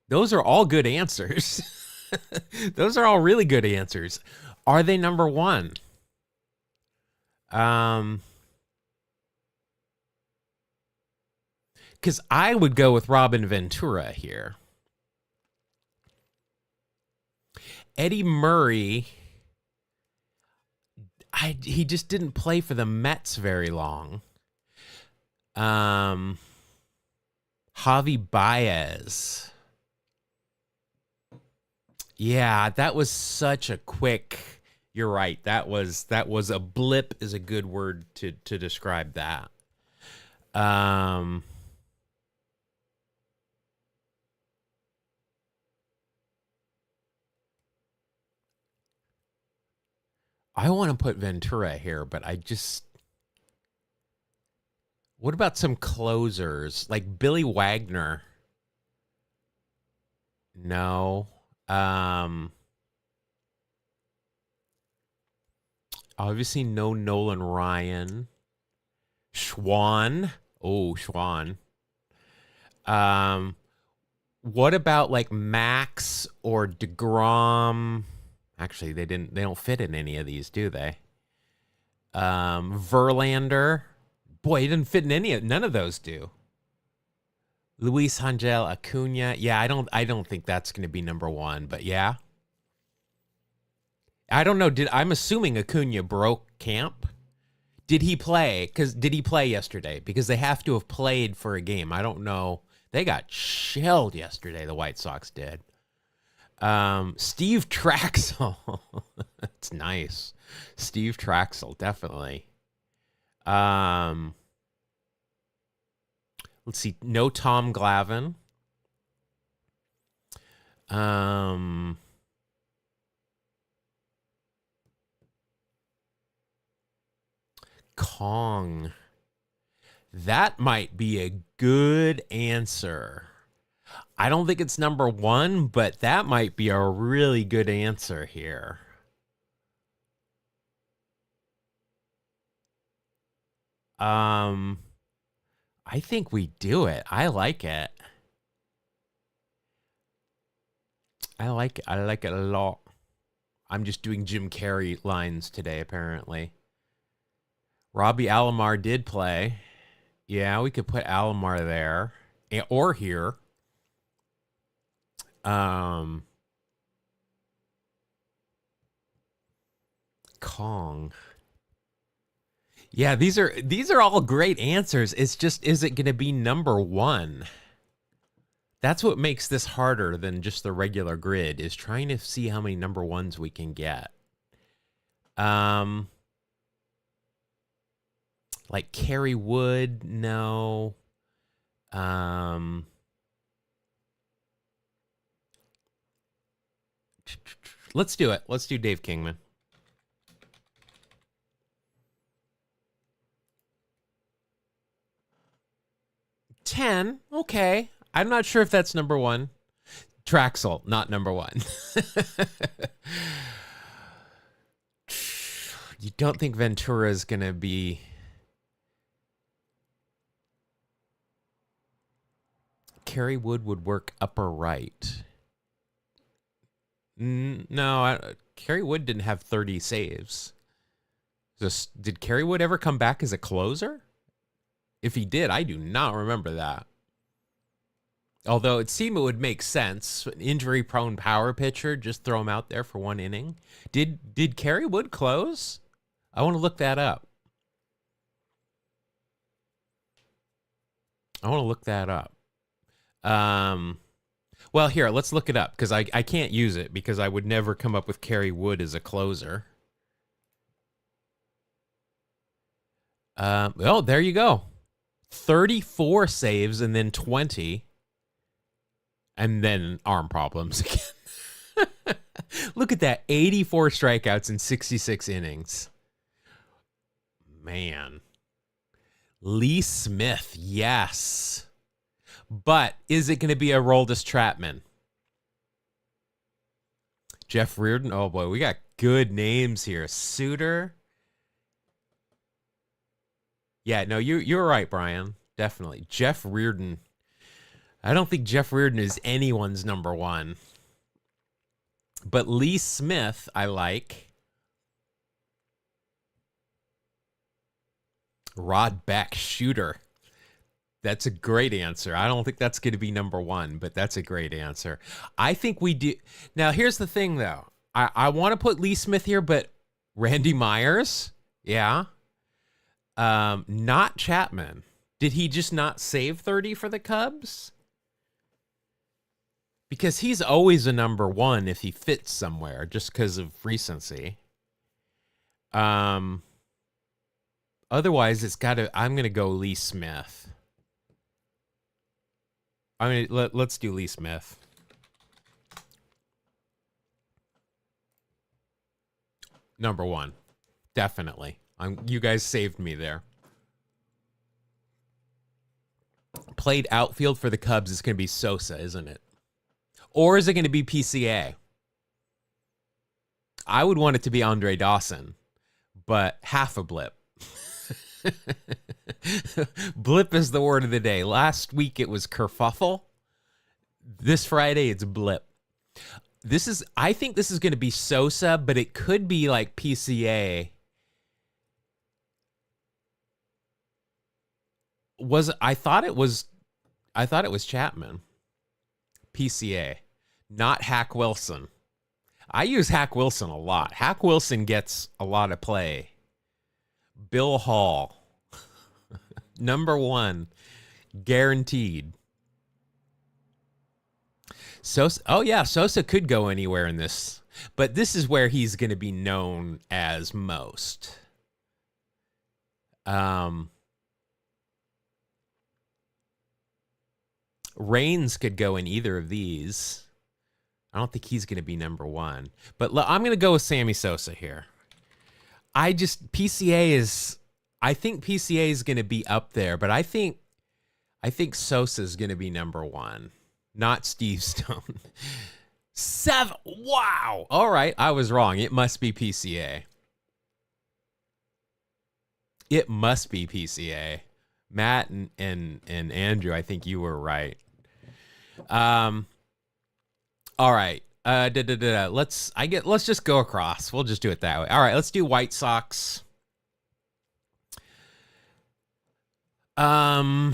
Those are all good answers. Those are all really good answers. Are they number one? Because I would go with Robin Ventura here. Eddie Murray, he just didn't play for the Mets very long. Javi Baez. Yeah, that was such a quick. You're right. That was a blip is a good word to describe that. I want to put Ventura here, but what about some closers like Billy Wagner? No. Obviously no Nolan Ryan. Schwan. Oh, Schwan. What about like Max or DeGrom? Actually, they don't fit in any of these, do they? Verlander. Boy, he didn't fit in none of those do. Luis Angel Acuna. Yeah, I don't think that's going to be number one, but yeah. I don't know. I'm assuming Acuna broke camp. Did he play? Did he play yesterday? Because they have to have played for a game. I don't know. They got shelled yesterday, the White Sox did. Steve Traxel. That's nice. Steve Traxel, definitely. Let's see. No Tom Glavine. Kong. That might be a good answer. I don't think it's number one, but that might be a really good answer here. I think we do it. I like it. I like it a lot. I'm just doing Jim Carrey lines today, apparently. Robbie Alomar did play. Yeah, we could put Alomar there. Or here. Kong. Yeah, these are all great answers. It's just, is it going to be number one? That's what makes this harder than just the regular grid, is trying to see how many number ones we can get. Like Kerry Wood, no. Let's do it. Let's do Dave Kingman. $10. Okay. I'm not sure if that's number one. Traxel, not number one. You don't think Ventura is going to be... Kerry Wood would work upper right. No, Kerry Wood didn't have 30 saves. Did Kerry Wood ever come back as a closer? If he did, I do not remember that. Although it seemed it would make sense. An injury-prone power pitcher, just throw him out there for one inning. Did Kerry Wood close? I want to look that up. Well, here, let's look it up because I can't use it because I would never come up with Kerry Wood as a closer. Oh, there you go. 34 saves and then 20. And then arm problems again. Look at that. 84 strikeouts in 66 innings. Man. Lee Smith, yes. But is it going to be a Aroldis Chapman? Jeff Reardon. Oh, boy. We got good names here. Suter. Yeah, no, you're right, Brian. Definitely. Jeff Reardon. I don't think Jeff Reardon is anyone's number one. But Lee Smith, I like. Rod Beck, shooter. That's a great answer. I don't think that's going to be number one, but that's a great answer. I think we do. Now, here's the thing, though. I want to put Lee Smith here, but Randy Myers? Yeah. Not Chapman. Did he just not save 30 for the Cubs? Because he's always a number one if he fits somewhere, just because of recency. Otherwise, it's got to. I'm gonna go Lee Smith. Let's do Lee Smith. Number one, definitely. You guys saved me there. Played outfield for the Cubs is going to be Sosa, isn't it? Or is it going to be PCA? I would want it to be Andre Dawson, but half a blip. Blip is the word of the day. Last week it was kerfuffle. This Friday it's blip. I think this is going to be Sosa, but it could be like PCA. I thought it was Chapman. PCA, not Hack Wilson. I use Hack Wilson a lot. Hack Wilson gets a lot of play. Bill Hall. Number one. Guaranteed. Sosa. Oh, yeah. Sosa could go anywhere in this. But this is where he's going to be known as most. Reigns could go in either of these. I don't think he's going to be number one. But I'm going to go with Sammy Sosa here. I think PCA is going to be up there, but I think Sosa is going to be number one, not Steve Stone. 7. Wow. All right. I was wrong. It must be PCA. It must be PCA. Matt and Andrew, I think you were right. All right. Let's just go across. We'll just do it that way. All right, let's do White Sox. All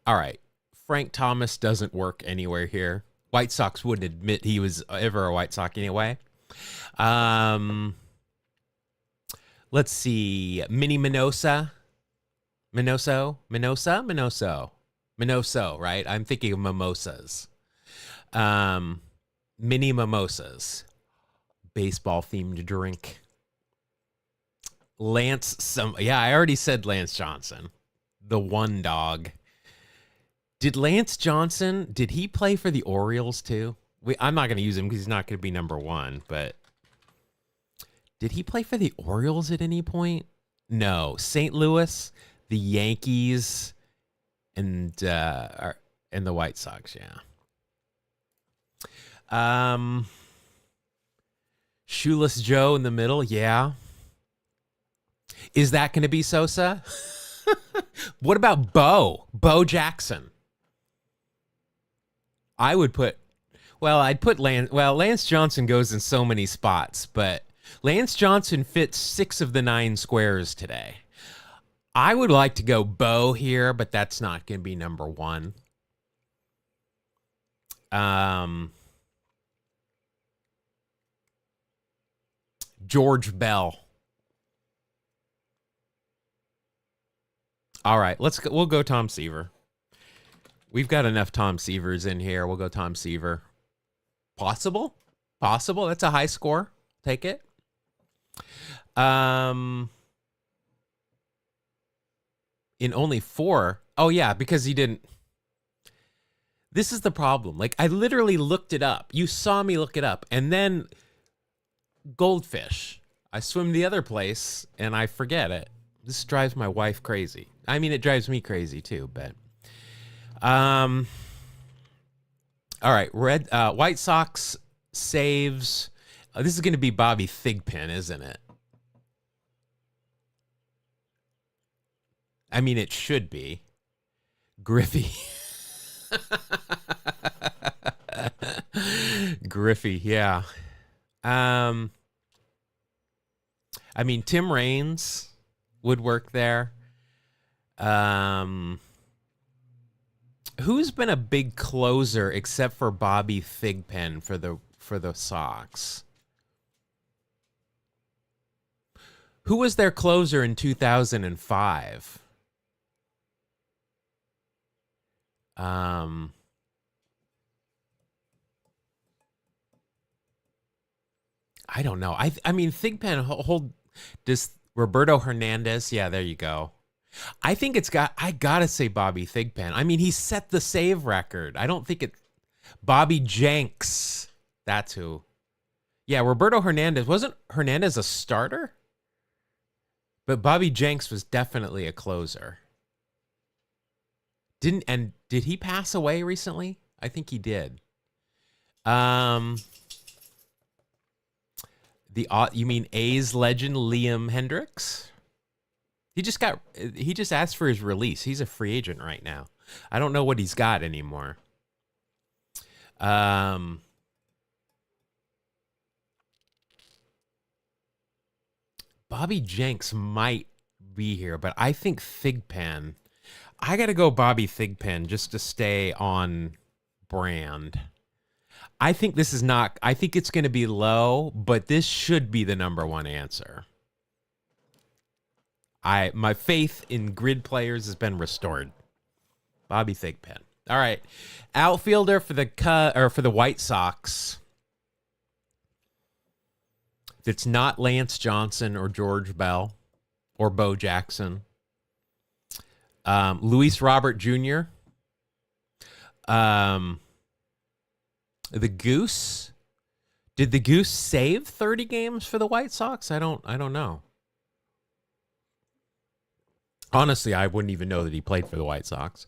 right. Frank Thomas doesn't work anywhere here. White Sox wouldn't admit he was ever a White Sox anyway. Let's see. Minnie Minoso, right? I'm thinking of mimosas. Mini mimosas. Baseball themed drink. I already said Lance Johnson. The one dog. Did Lance Johnson, did he play for the Orioles too? I'm not going to use him because he's not going to be number one, but did he play for the Orioles at any point? No. St. Louis, the Yankees, and the White Sox, yeah. Shoeless Joe in the middle, yeah. Is that going to be Sosa? What about Bo Jackson? I'd put Lance Johnson goes in so many spots, but Lance Johnson fits 6 of the 9 squares today. I would like to go Bo here, but that's not going to be number one. George Bell. All right, let's go. We'll go Tom Seaver. We've got enough Tom Seavers in here. We'll go Tom Seaver. Possible? That's a high score. Take it. In only 4. Oh yeah, because he didn't. This is the problem. Like, I literally looked it up. You saw me look it up, and then goldfish. I swim the other place and I forget it. This drives my wife crazy. I mean, it drives me crazy too, but all right, White Sox saves. This is going to be Bobby Thigpen, isn't it? I mean, it should be. Griffey. Griffey, yeah. I mean, Tim Raines would work there. Who's been a big closer except for Bobby Thigpen for the Sox? Who was their closer in 2005? I don't know. I mean, Thigpen does Roberto Hernandez. Yeah, there you go. I think I gotta say Bobby Thigpen. I mean, he set the save record. I don't think it. Bobby Jenks. That's who. Yeah, Roberto Hernandez. Wasn't Hernandez a starter? But Bobby Jenks was definitely a closer. Did he pass away recently? I think he did. You mean A's legend Liam Hendricks? He just asked for his release. He's a free agent right now. I don't know what he's got anymore. Bobby Jenks might be here, but I think Thigpen. I got to go Bobby Thigpen just to stay on brand. I think it's going to be low, but this should be the number one answer. My faith in grid players has been restored. Bobby Thigpen. All right. Outfielder for the White Sox. If it's not Lance Johnson or George Bell or Bo Jackson. Luis Robert Jr. The Goose. Did the Goose save 30 games for the White Sox? I don't know. Honestly, I wouldn't even know that he played for the White Sox.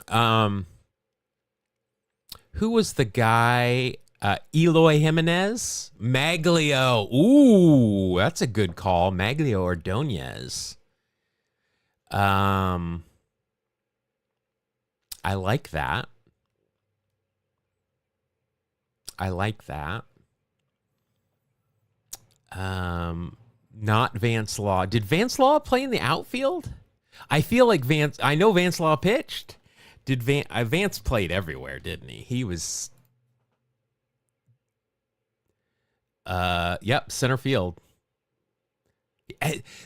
Who was the guy? Eloy Jimenez? Maglio. Ooh, that's a good call. Maglio Ordonez. I like that. Not Vance Law. Did Vance Law play in the outfield? I feel like I know Vance Law pitched. Did Vance played everywhere, didn't he? He was center field.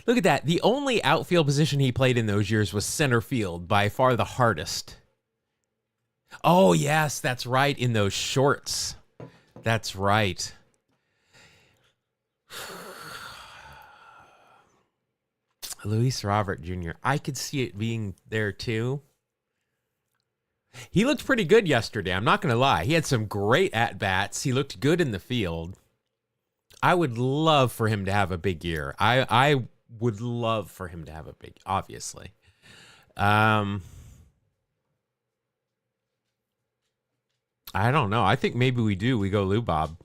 Look at that. The only outfield position he played in those years was center field, by far the hardest. Oh, yes, that's right, in those shorts. That's right. Luis Robert Jr. I could see it being there too. He looked pretty good yesterday. I'm not going to lie. He had some great at-bats. He looked good in the field. I would love for him to have a big year. I would love for him to have a big, obviously. I don't know. I think maybe we do. We go Lou Bob.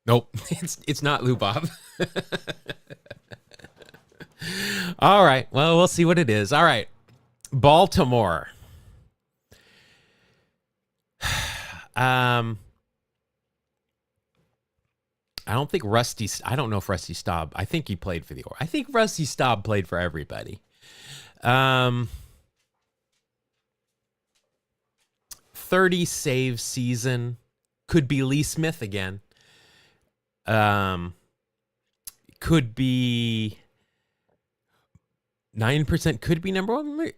Nope, it's not Lou Bob. All right. Well, we'll see what it is. All right. Baltimore. I don't think I don't know if Rusty Staub, I think he played for the Orioles. I think Rusty Staub played for everybody. 30 save season. Could be Lee Smith again. Could be 9%, could be number one.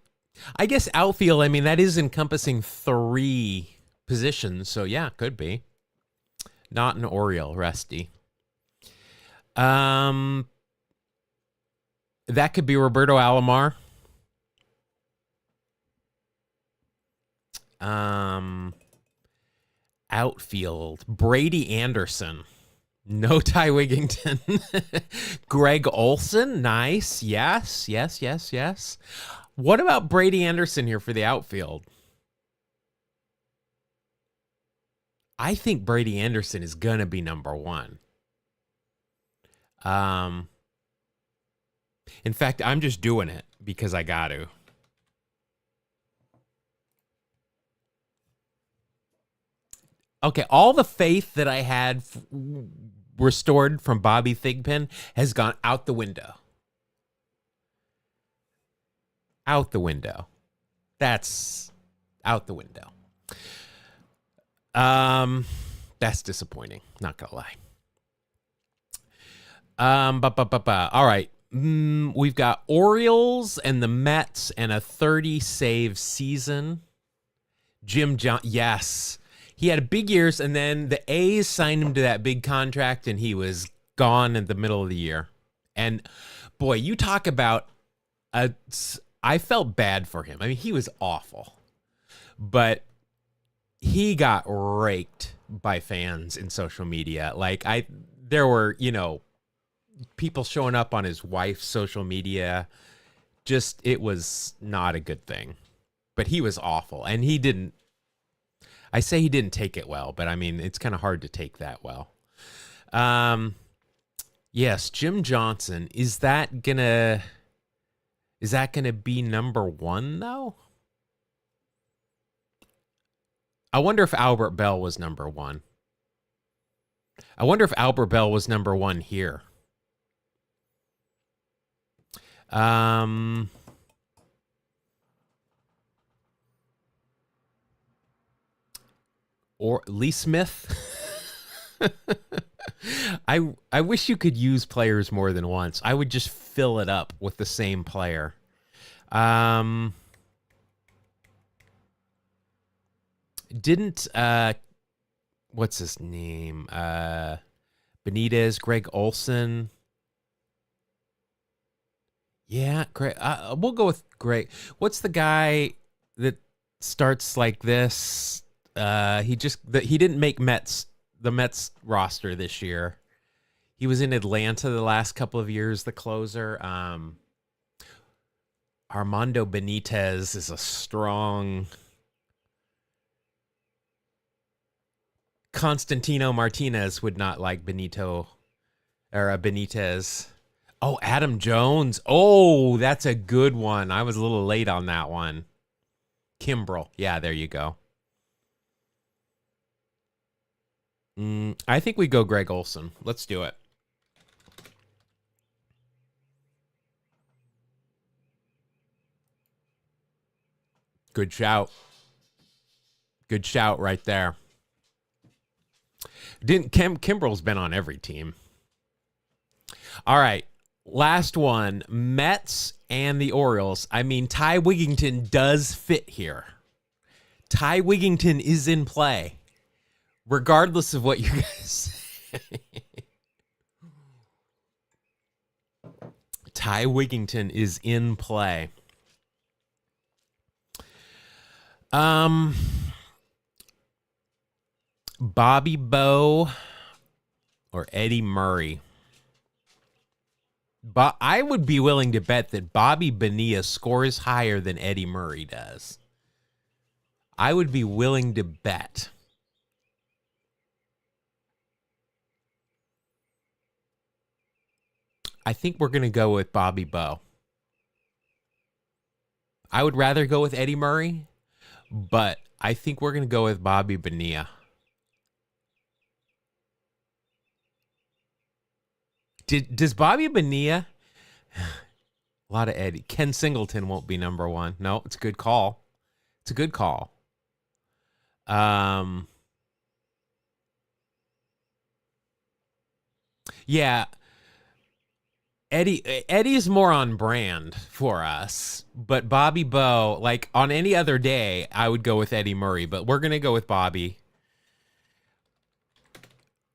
I guess outfield, I mean, that is encompassing 3 positions. So yeah, could be. Not an Oriole, Rusty. That could be Roberto Alomar. Outfield, Brady Anderson. No Ty Wigington. Greg Olson, nice. Yes. What about Brady Anderson here for the outfield? I think Brady Anderson is going to be number 1. In fact, I'm just doing it because I got to. Okay, all the faith that I had restored from Bobby Thigpen has gone out the window. Out the window. That's out the window. That's disappointing. Not gonna lie. All right. We've got Orioles and the Mets and a 30 save season. Jim Johnson. Yes. He had big years, and then the A's signed him to that big contract, and he was gone in the middle of the year. And boy, you talk about I felt bad for him. I mean, he was awful, but he got raked by fans in social media. Like there were, people showing up on his wife's social media. Just, it was not a good thing, but he was awful. And I say he didn't take it well, but I mean, it's kind of hard to take that well. Yes, Jim Johnson. Is that gonna be number 1 though? I wonder if Albert Bell was number 1. I wonder if Albert Bell was number 1 here. Or Lee Smith. I wish you could use players more than once. I would just fill it up with the same player. Didn't what's his name? Benitez, Greg Olson. Yeah, Greg. We'll go with Greg. What's the guy that starts like this? He didn't make the Mets roster this year. He was in Atlanta the last couple of years, the closer. Armando Benitez is a strong. Constantino Martinez would not like Benitez. Oh, Adam Jones. Oh, that's a good one. I was a little late on that one. Kimbrel. Yeah, there you go. I think we go Greg Olson. Let's do it. Good shout. Good shout right there. Kimbrel's been on every team. All right. Last one. Mets and the Orioles. I mean, Ty Wigington does fit here. Ty Wigington is in play. Regardless of what you guys say. Ty Wigington is in play. Bobby Bowe or Eddie Murray. But I would be willing to bet that Bobby Bonilla scores higher than Eddie Murray does. I would be willing to bet. I think we're going to go with Bobby Bowe. I would rather go with Eddie Murray, but I think we're going to go with Bobby Bonilla. Does Bobby Bonilla? A lot of Eddie. Ken Singleton won't be number one. No, it's a good call. It's a good call. Yeah. Eddie's more on brand for us, but Bobby Bo, like on any other day, I would go with Eddie Murray, but we're gonna go with Bobby.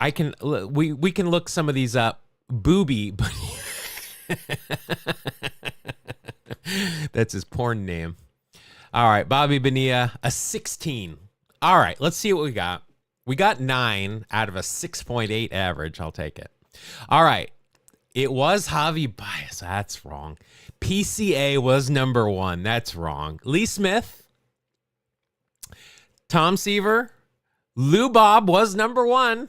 We can look some of these up. Booby, that's his porn name. All right, Bobby Bonilla, a 16. All right, let's see what we got. We got 9 out of a 6.8 average. I'll take it. All right. It was Javi Baez. That's wrong. PCA was number 1. That's wrong. Lee Smith, Tom Seaver, Lou Bob was number 1.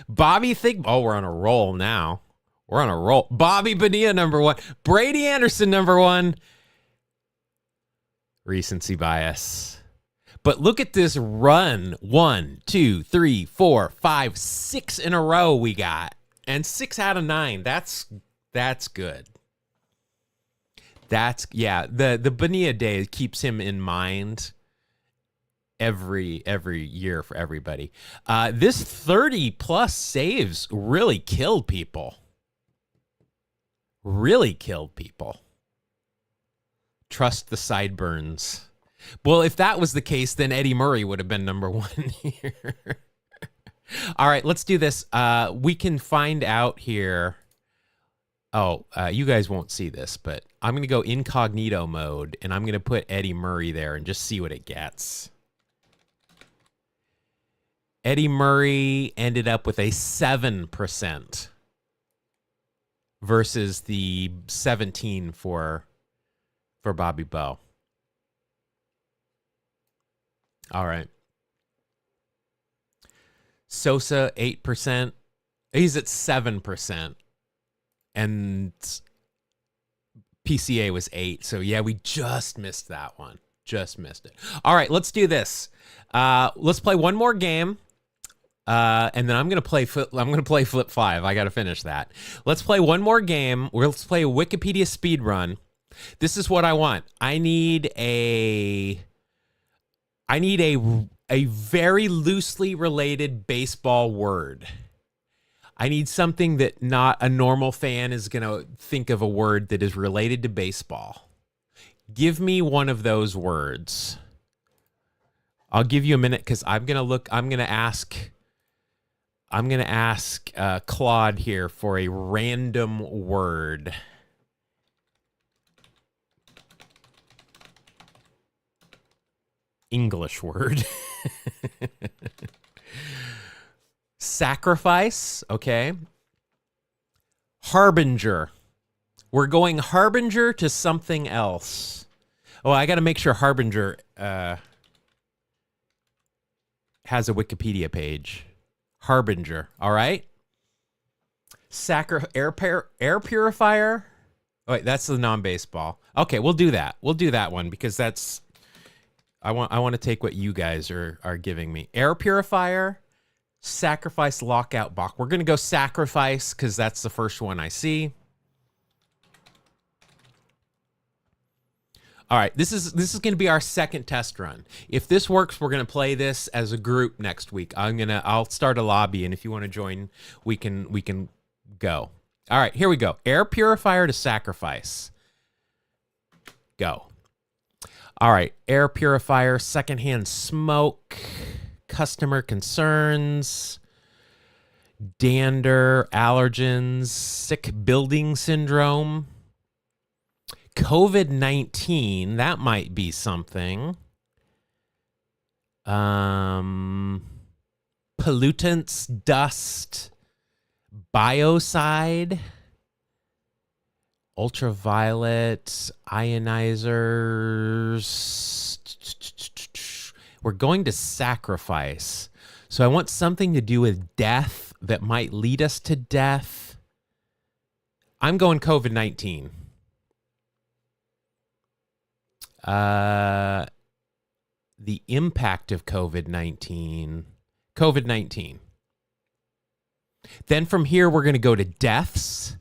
Bobby Thigpen. Oh, we're on a roll now. We're on a roll. Bobby Bonilla, number 1. Brady Anderson, number 1. Recency bias. But look at this run. 1, 2, 3, 4, 5, 6 in a row we got. And 6 out of 9. That's good. The Bonilla Day keeps him in mind every year for everybody. This 30 plus saves really killed people. Trust the sideburns. Well, if that was the case, then Eddie Murray would have been number 1 here. All right, let's do this. We can find out here. Oh, you guys won't see this, but I'm going to go incognito mode, and I'm going to put Eddie Murray there and just see what it gets. Eddie Murray ended up with a 7% versus the 17 for Bobby Bo. All right. Sosa, 8%. He's at 7%. And PCA was 8. So, yeah, we just missed that one. Just missed it. All right, let's do this. Let's play one more game. And then I'm going to play Flip 5. I got to finish that. Let's play one more game. Let's play a Wikipedia speed run. This is what I want. I need a very loosely related baseball word. I need something that not a normal fan is going to think of a word that is related to baseball. Give me one of those words. I'll give you a minute because I'm going to ask Claude here for a random word. English word. Sacrifice, okay. Harbinger. We're going Harbinger to something else. Oh, I got to make sure Harbinger has a Wikipedia page. Harbinger, all right. Air purifier. Oh, wait, that's the non-baseball. Okay, we'll do that. We'll do that one because that's. I want to take what you guys are giving me. Air purifier, sacrifice, lockout box. We're gonna go sacrifice because that's the first one I see. All right, this is gonna be our second test run. If this works, we're gonna play this as a group next week. I'll start a lobby, and if you want to join, we can go. All right, here we go. Air purifier to sacrifice. Go. All right, air purifier, secondhand smoke, customer concerns, dander, allergens, sick building syndrome, COVID-19, that might be something. Pollutants, dust, biocide, ultraviolet, ionizers. We're going to sacrifice. So I want something to do with death that might lead us to death. I'm going COVID-19. The impact of COVID-19. COVID-19. Then from here, we're going to go to deaths.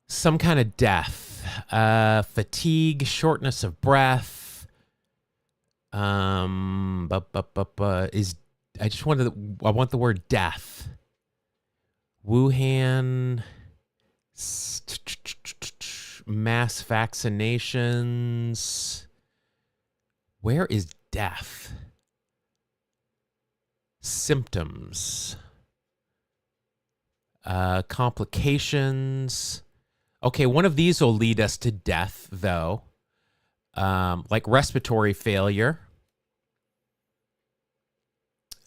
Some kind of death. Fatigue, shortness of breath. I want the word death. Wuhan, mass vaccinations. Where is death? Symptoms. Complications. Okay, one of these will lead us to death, though. Like respiratory failure.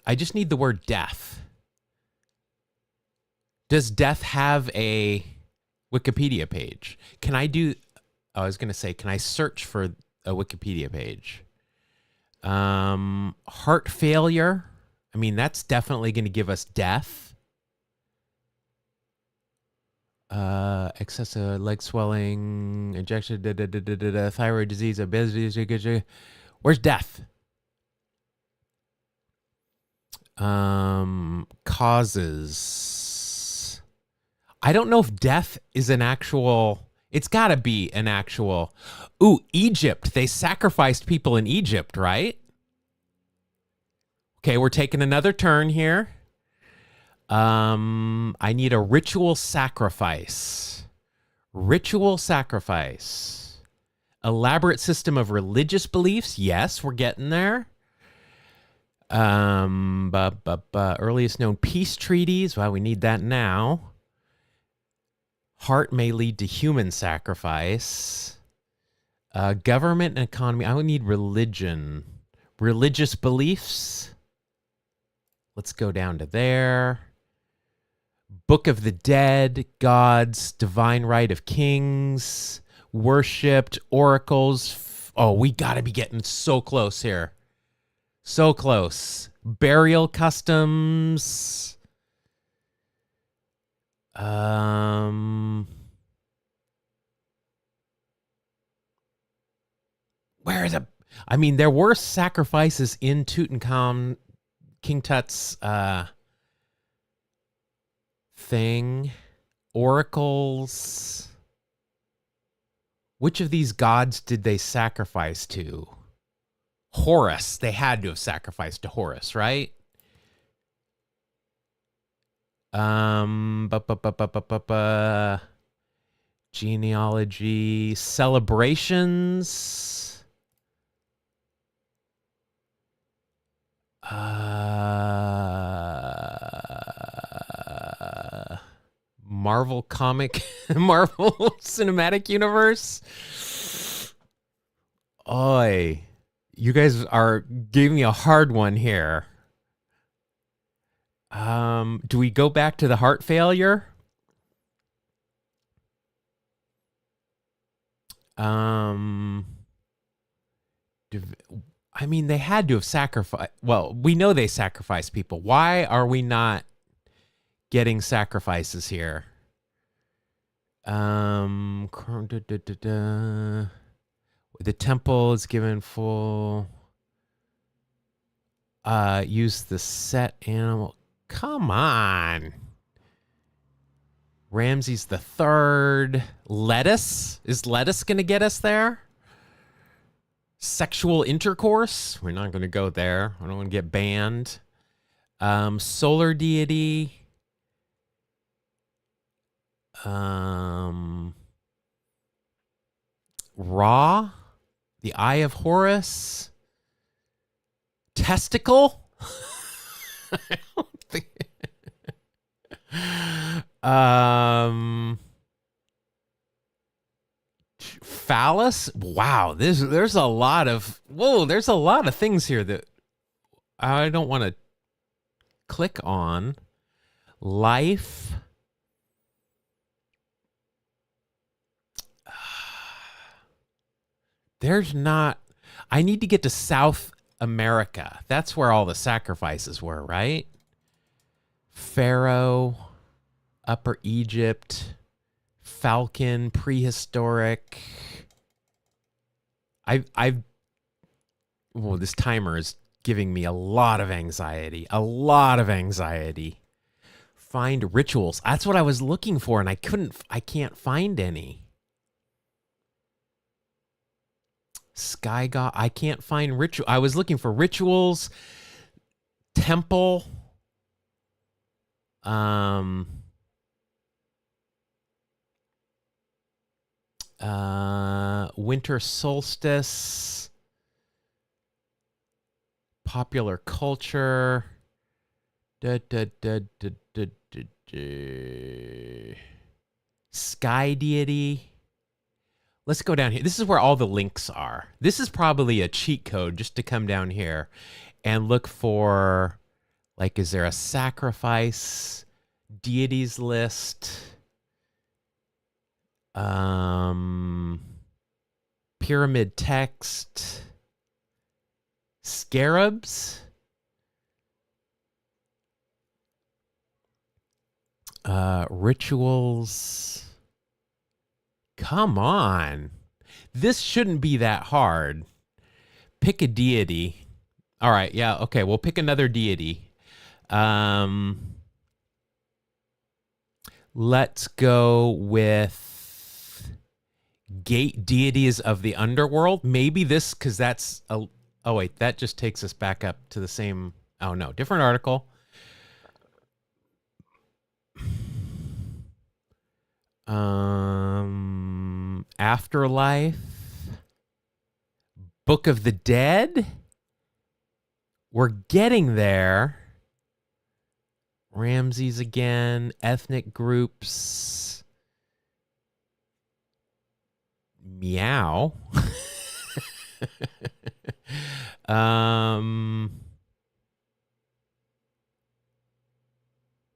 I just need the word death. Does death have a Wikipedia page? Can I search for a Wikipedia page? Heart failure. I mean, that's definitely going to give us death. Excessive leg swelling, injection, thyroid disease, obesity. Where's death? Causes. I don't know if death is an actual. It's got to be an actual. Ooh, Egypt. They sacrificed people in Egypt, right? Okay, we're taking another turn here. I need a ritual sacrifice. Ritual sacrifice. Elaborate system of religious beliefs. Yes, we're getting there. Earliest known peace treaties. Well, we need that now. Heart may lead to human sacrifice. Government and economy. I would need religion. Religious beliefs. Let's go down to there. Book of the Dead, gods, divine right of kings, worshipped, oracles. Oh, we got to be getting so close here. So close. Burial customs. Where is it? I mean, there were sacrifices in Tutankhamun, King Tut's thing. Oracles. Which of these gods did they sacrifice to? Horus. They had to have sacrificed to Horus, right? Genealogy. Celebrations. Marvel comic, Marvel Cinematic Universe. Oi, you guys are giving me a hard one here. Do we go back to the heart failure? I mean, they had to have sacrificed. Well, we know they sacrificed people. Why are we not getting sacrifices here? The temple is given full. Use the set animal. Come on. Ramses the Third. Lettuce? Is lettuce going to get us there? Sexual intercourse? We're not going to go there. I don't want to get banned. Solar deity. Ra, the Eye of Horus, testicle. I don't think. Phallus. Wow, there's a lot of there's a lot of things here that I don't want to click on. Life. There's not. I need to get to South America. That's where all the sacrifices were, right? Pharaoh, Upper Egypt, Falcon, prehistoric. This timer is giving me a lot of anxiety. A lot of anxiety. Find rituals. That's what I was looking for, and I can't find any. Sky God. I can't find ritual. I was looking for rituals, temple, winter solstice, popular culture, sky deity. Let's go down here. This is where all the links are. This is probably a cheat code just to come down here and look for, like, is there a sacrifice, deities list, pyramid text, scarabs, rituals. Come on. This shouldn't be that hard. Pick a deity. All right, yeah, okay, we'll pick another deity. Let's go with gate deities of the underworld. Maybe this, because that's a... Oh, wait, that just takes us back up to the same... Oh, no, different article. Afterlife. Book of the Dead. We're getting there. Ramses again. Ethnic groups. Meow.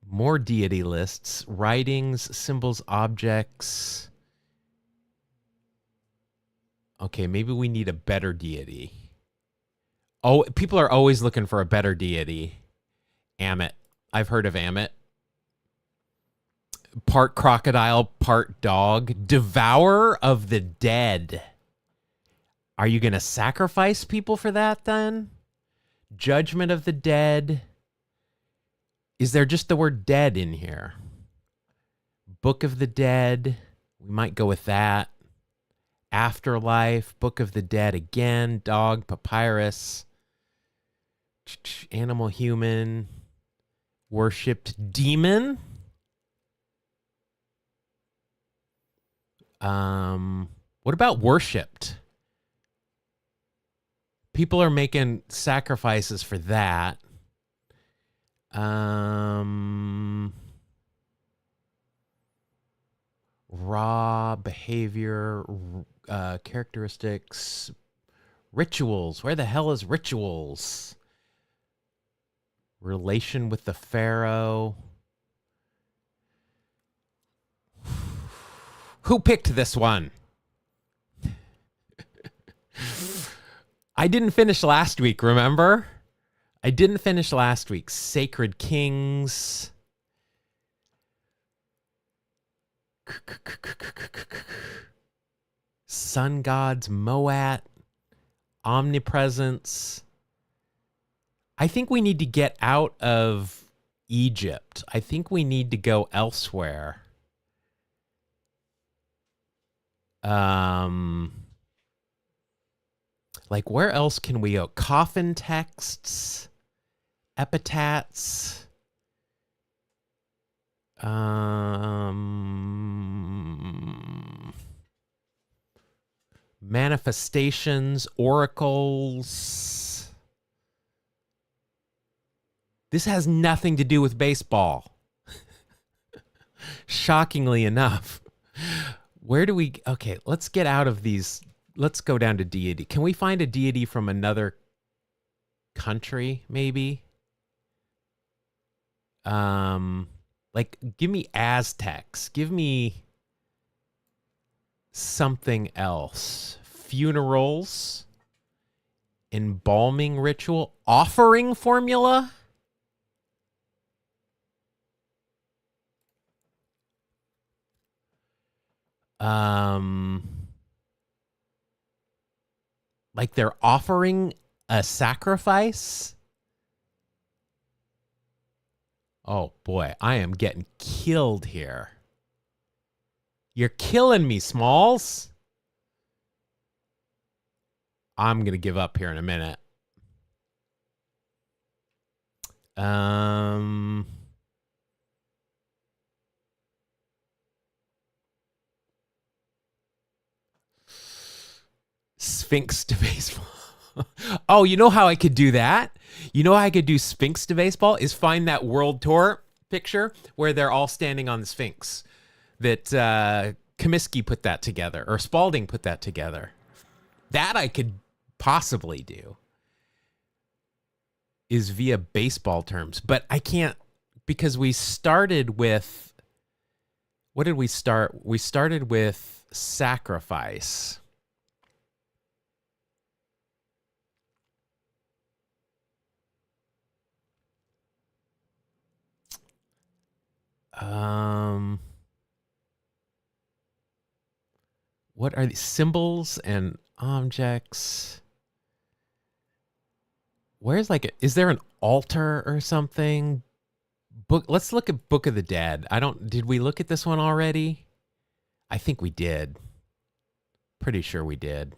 More deity lists, writings, symbols, objects. Okay, maybe we need a better deity. Oh, people are always looking for a better deity. Ammit. I've heard of Ammit. Part crocodile, part dog. Devourer of the dead. Are you going to sacrifice people for that then? Judgment of the dead. Is there just the word dead in here? Book of the Dead. We might go with that. Afterlife. Book of the Dead again. Dog. Papyrus. Animal human. Worshipped demon. What about worshipped? People are making sacrifices for that. Raw behavior, characteristics, rituals. Where the hell is rituals? Relation with the pharaoh. Who picked this one? I didn't finish last week, remember? I didn't finish last week. Sacred Kings. Sun gods, Moat, omnipresence. I think we need to get out of Egypt. I think we need to go elsewhere. Like, where else can we go? Coffin texts, epitaphs, manifestations, oracles. This has nothing to do with baseball. Shockingly enough. Where do we... Okay, let's get out of these... Let's go down to deity. Can we find a deity from another country, maybe? Like, give me Aztecs. Give me something else. Funerals. Embalming ritual. Offering formula? Like they're offering a sacrifice? Oh boy, I am getting killed here. You're killing me, Smalls. I'm going to give up here in a minute. Sphinx to baseball. Oh, you know how I could do that? You know how I could do Sphinx to baseball is find that World Tour picture where they're all standing on the Sphinx. That Comiskey put that together, or Spalding put that together. That I could possibly do is via baseball terms, but I can't because we started with, what did we start? We started with sacrifice. What are these symbols and objects? Where's is there an altar or something? Let's look at Book of the Dead. Did we look at this one already? I think we did. Pretty sure we did.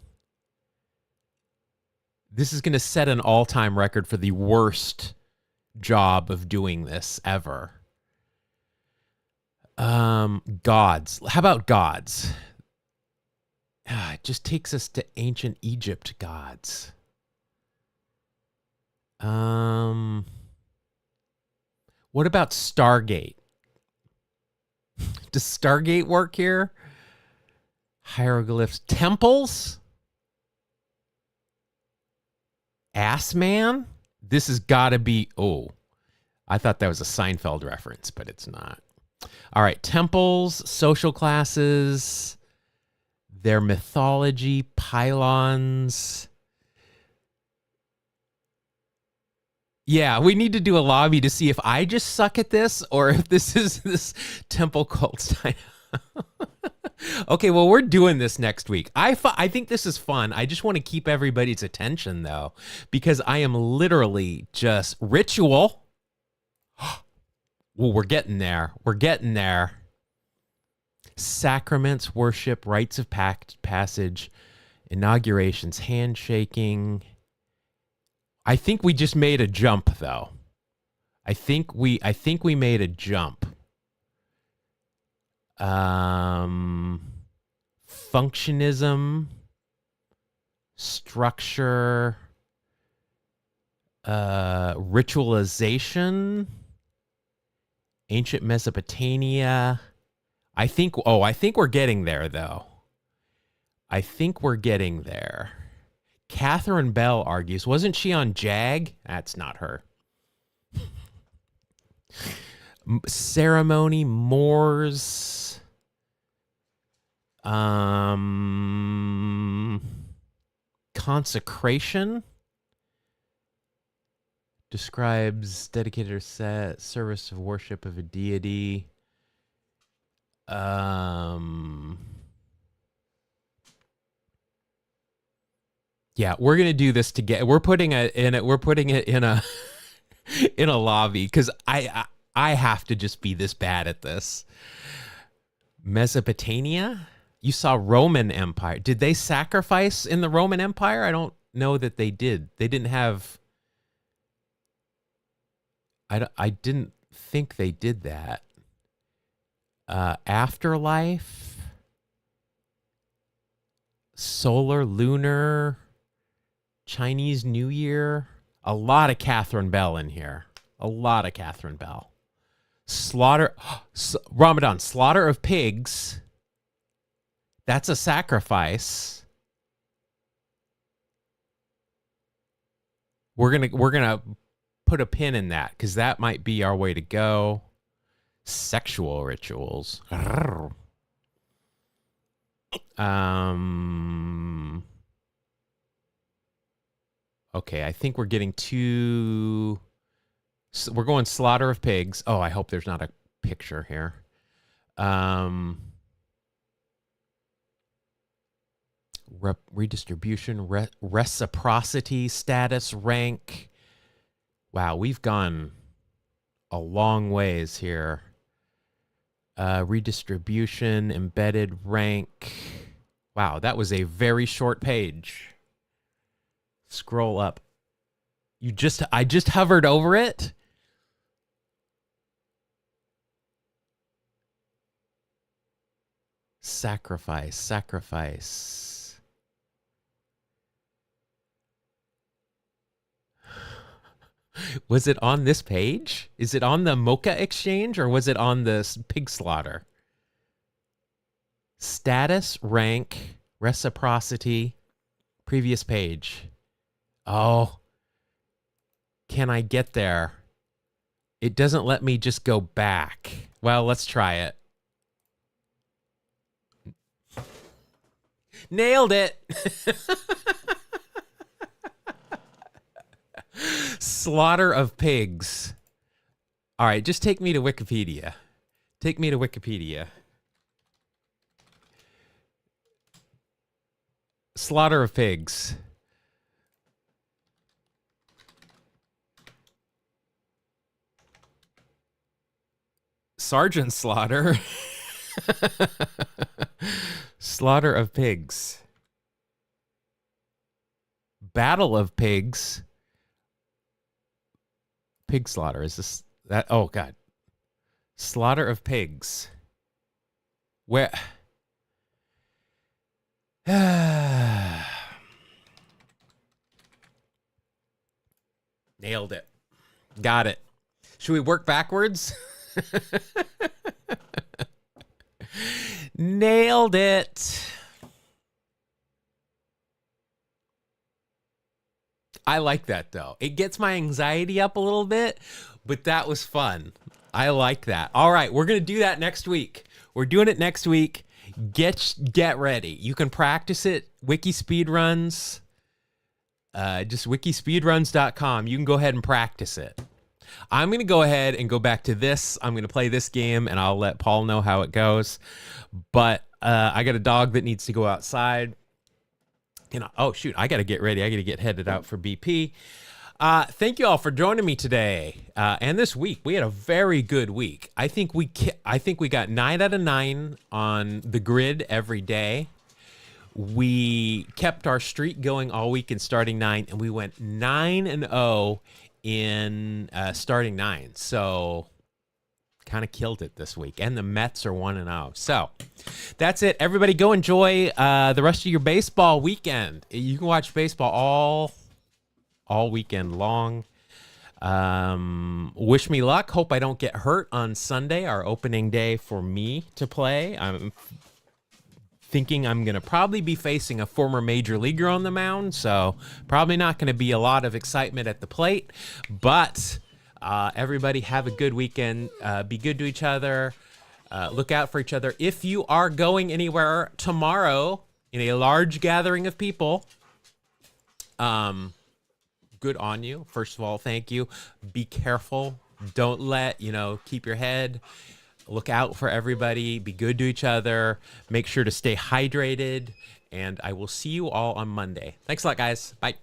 This is going to set an all-time record for the worst job of doing this ever. Gods. How about gods? It just takes us to ancient Egypt gods. What about Stargate? Does Stargate work here? Hieroglyphs. Temples? Ass Man? This has got to be... Oh, I thought that was a Seinfeld reference, but it's not. All right. Temples, social classes, their mythology, pylons... Yeah, we need to do a lobby to see if I just suck at this or if this is this temple cult style. Okay, well, we're doing this next week. I think this is fun. I just want to keep everybody's attention, though, because I am literally just ritual. Well, we're getting there. We're getting there. Sacraments, worship, rites of passage, inaugurations, handshaking. I think we just made a jump, though. I think we made a jump. Functionism, structure, ritualization, ancient Mesopotamia. I think we're getting there, though. I think we're getting there. Catherine Bell argues, wasn't she on JAG? That's not her. Ceremony, Moors. Consecration. Describes dedicated service of worship of a deity. Yeah, we're gonna do this together. We're putting it in a in a lobby because I have to just be this bad at this. Mesopotamia. You saw Roman Empire. Did they sacrifice in the Roman Empire? I don't know that they did. They didn't have. I didn't think they did that. Afterlife. Solar, lunar. Chinese New Year. A lot of Catherine Bell in here. A lot of Catherine Bell. Ramadan. Slaughter of pigs. That's a sacrifice. We're gonna put a pin in that because that might be our way to go. Sexual rituals. Okay, I think we're getting to... We're going slaughter of pigs. Oh, I hope there's not a picture here. Redistribution, reciprocity, status, rank. Wow, we've gone a long ways here. Redistribution, embedded rank. Wow, that was a very short page. Scroll up. I just hovered over it. Sacrifice. Was it on this page? Is it on the Mocha Exchange or was it on the pig slaughter? Status, rank, reciprocity, previous page. Oh, can I get there? It doesn't let me just go back. Well, let's try it. Nailed it. Slaughter of pigs. All right, just take me to Wikipedia. Take me to Wikipedia. Slaughter of pigs. Sergeant Slaughter. Slaughter of pigs. Battle of pigs. Pig slaughter. Is this that? Oh, God. Slaughter of pigs. Where? Nailed it. Got it. Should we work backwards? Nailed it. I like that, though. It gets my anxiety up a little bit, but that was fun. I like that. All right, we're going to do that next week. We're doing it next week. Get ready. You can practice it. Wiki Speedruns. Just wikispeedruns.com. You can go ahead and practice it. I'm going to go ahead and go back to this. I'm going to play this game, and I'll let Paul know how it goes. But I got a dog that needs to go outside. Oh, shoot, I got to get ready. I got to get headed out for BP. Thank you all for joining me today. And this week, we had a very good week. I think we got 9 out of 9 on the grid every day. We kept our streak going all week in starting 9, and we went 9-0 in starting 9. So kind of killed it this week. And the Mets are 1-0. So that's it. Everybody go enjoy the rest of your baseball weekend. You can watch baseball all weekend long. Wish me luck. Hope I don't get hurt on Sunday, our opening day for me to play. I'm thinking I'm going to probably be facing a former major leaguer on the mound, so probably not going to be a lot of excitement at the plate. But everybody have a good weekend. Be good to each other. Look out for each other. If you are going anywhere tomorrow in a large gathering of people, good on you. First of all, thank you. Be careful. Don't keep your head. Look out for everybody. Be good to each other. Make sure to stay hydrated. And I will see you all on Monday. Thanks a lot, guys. Bye.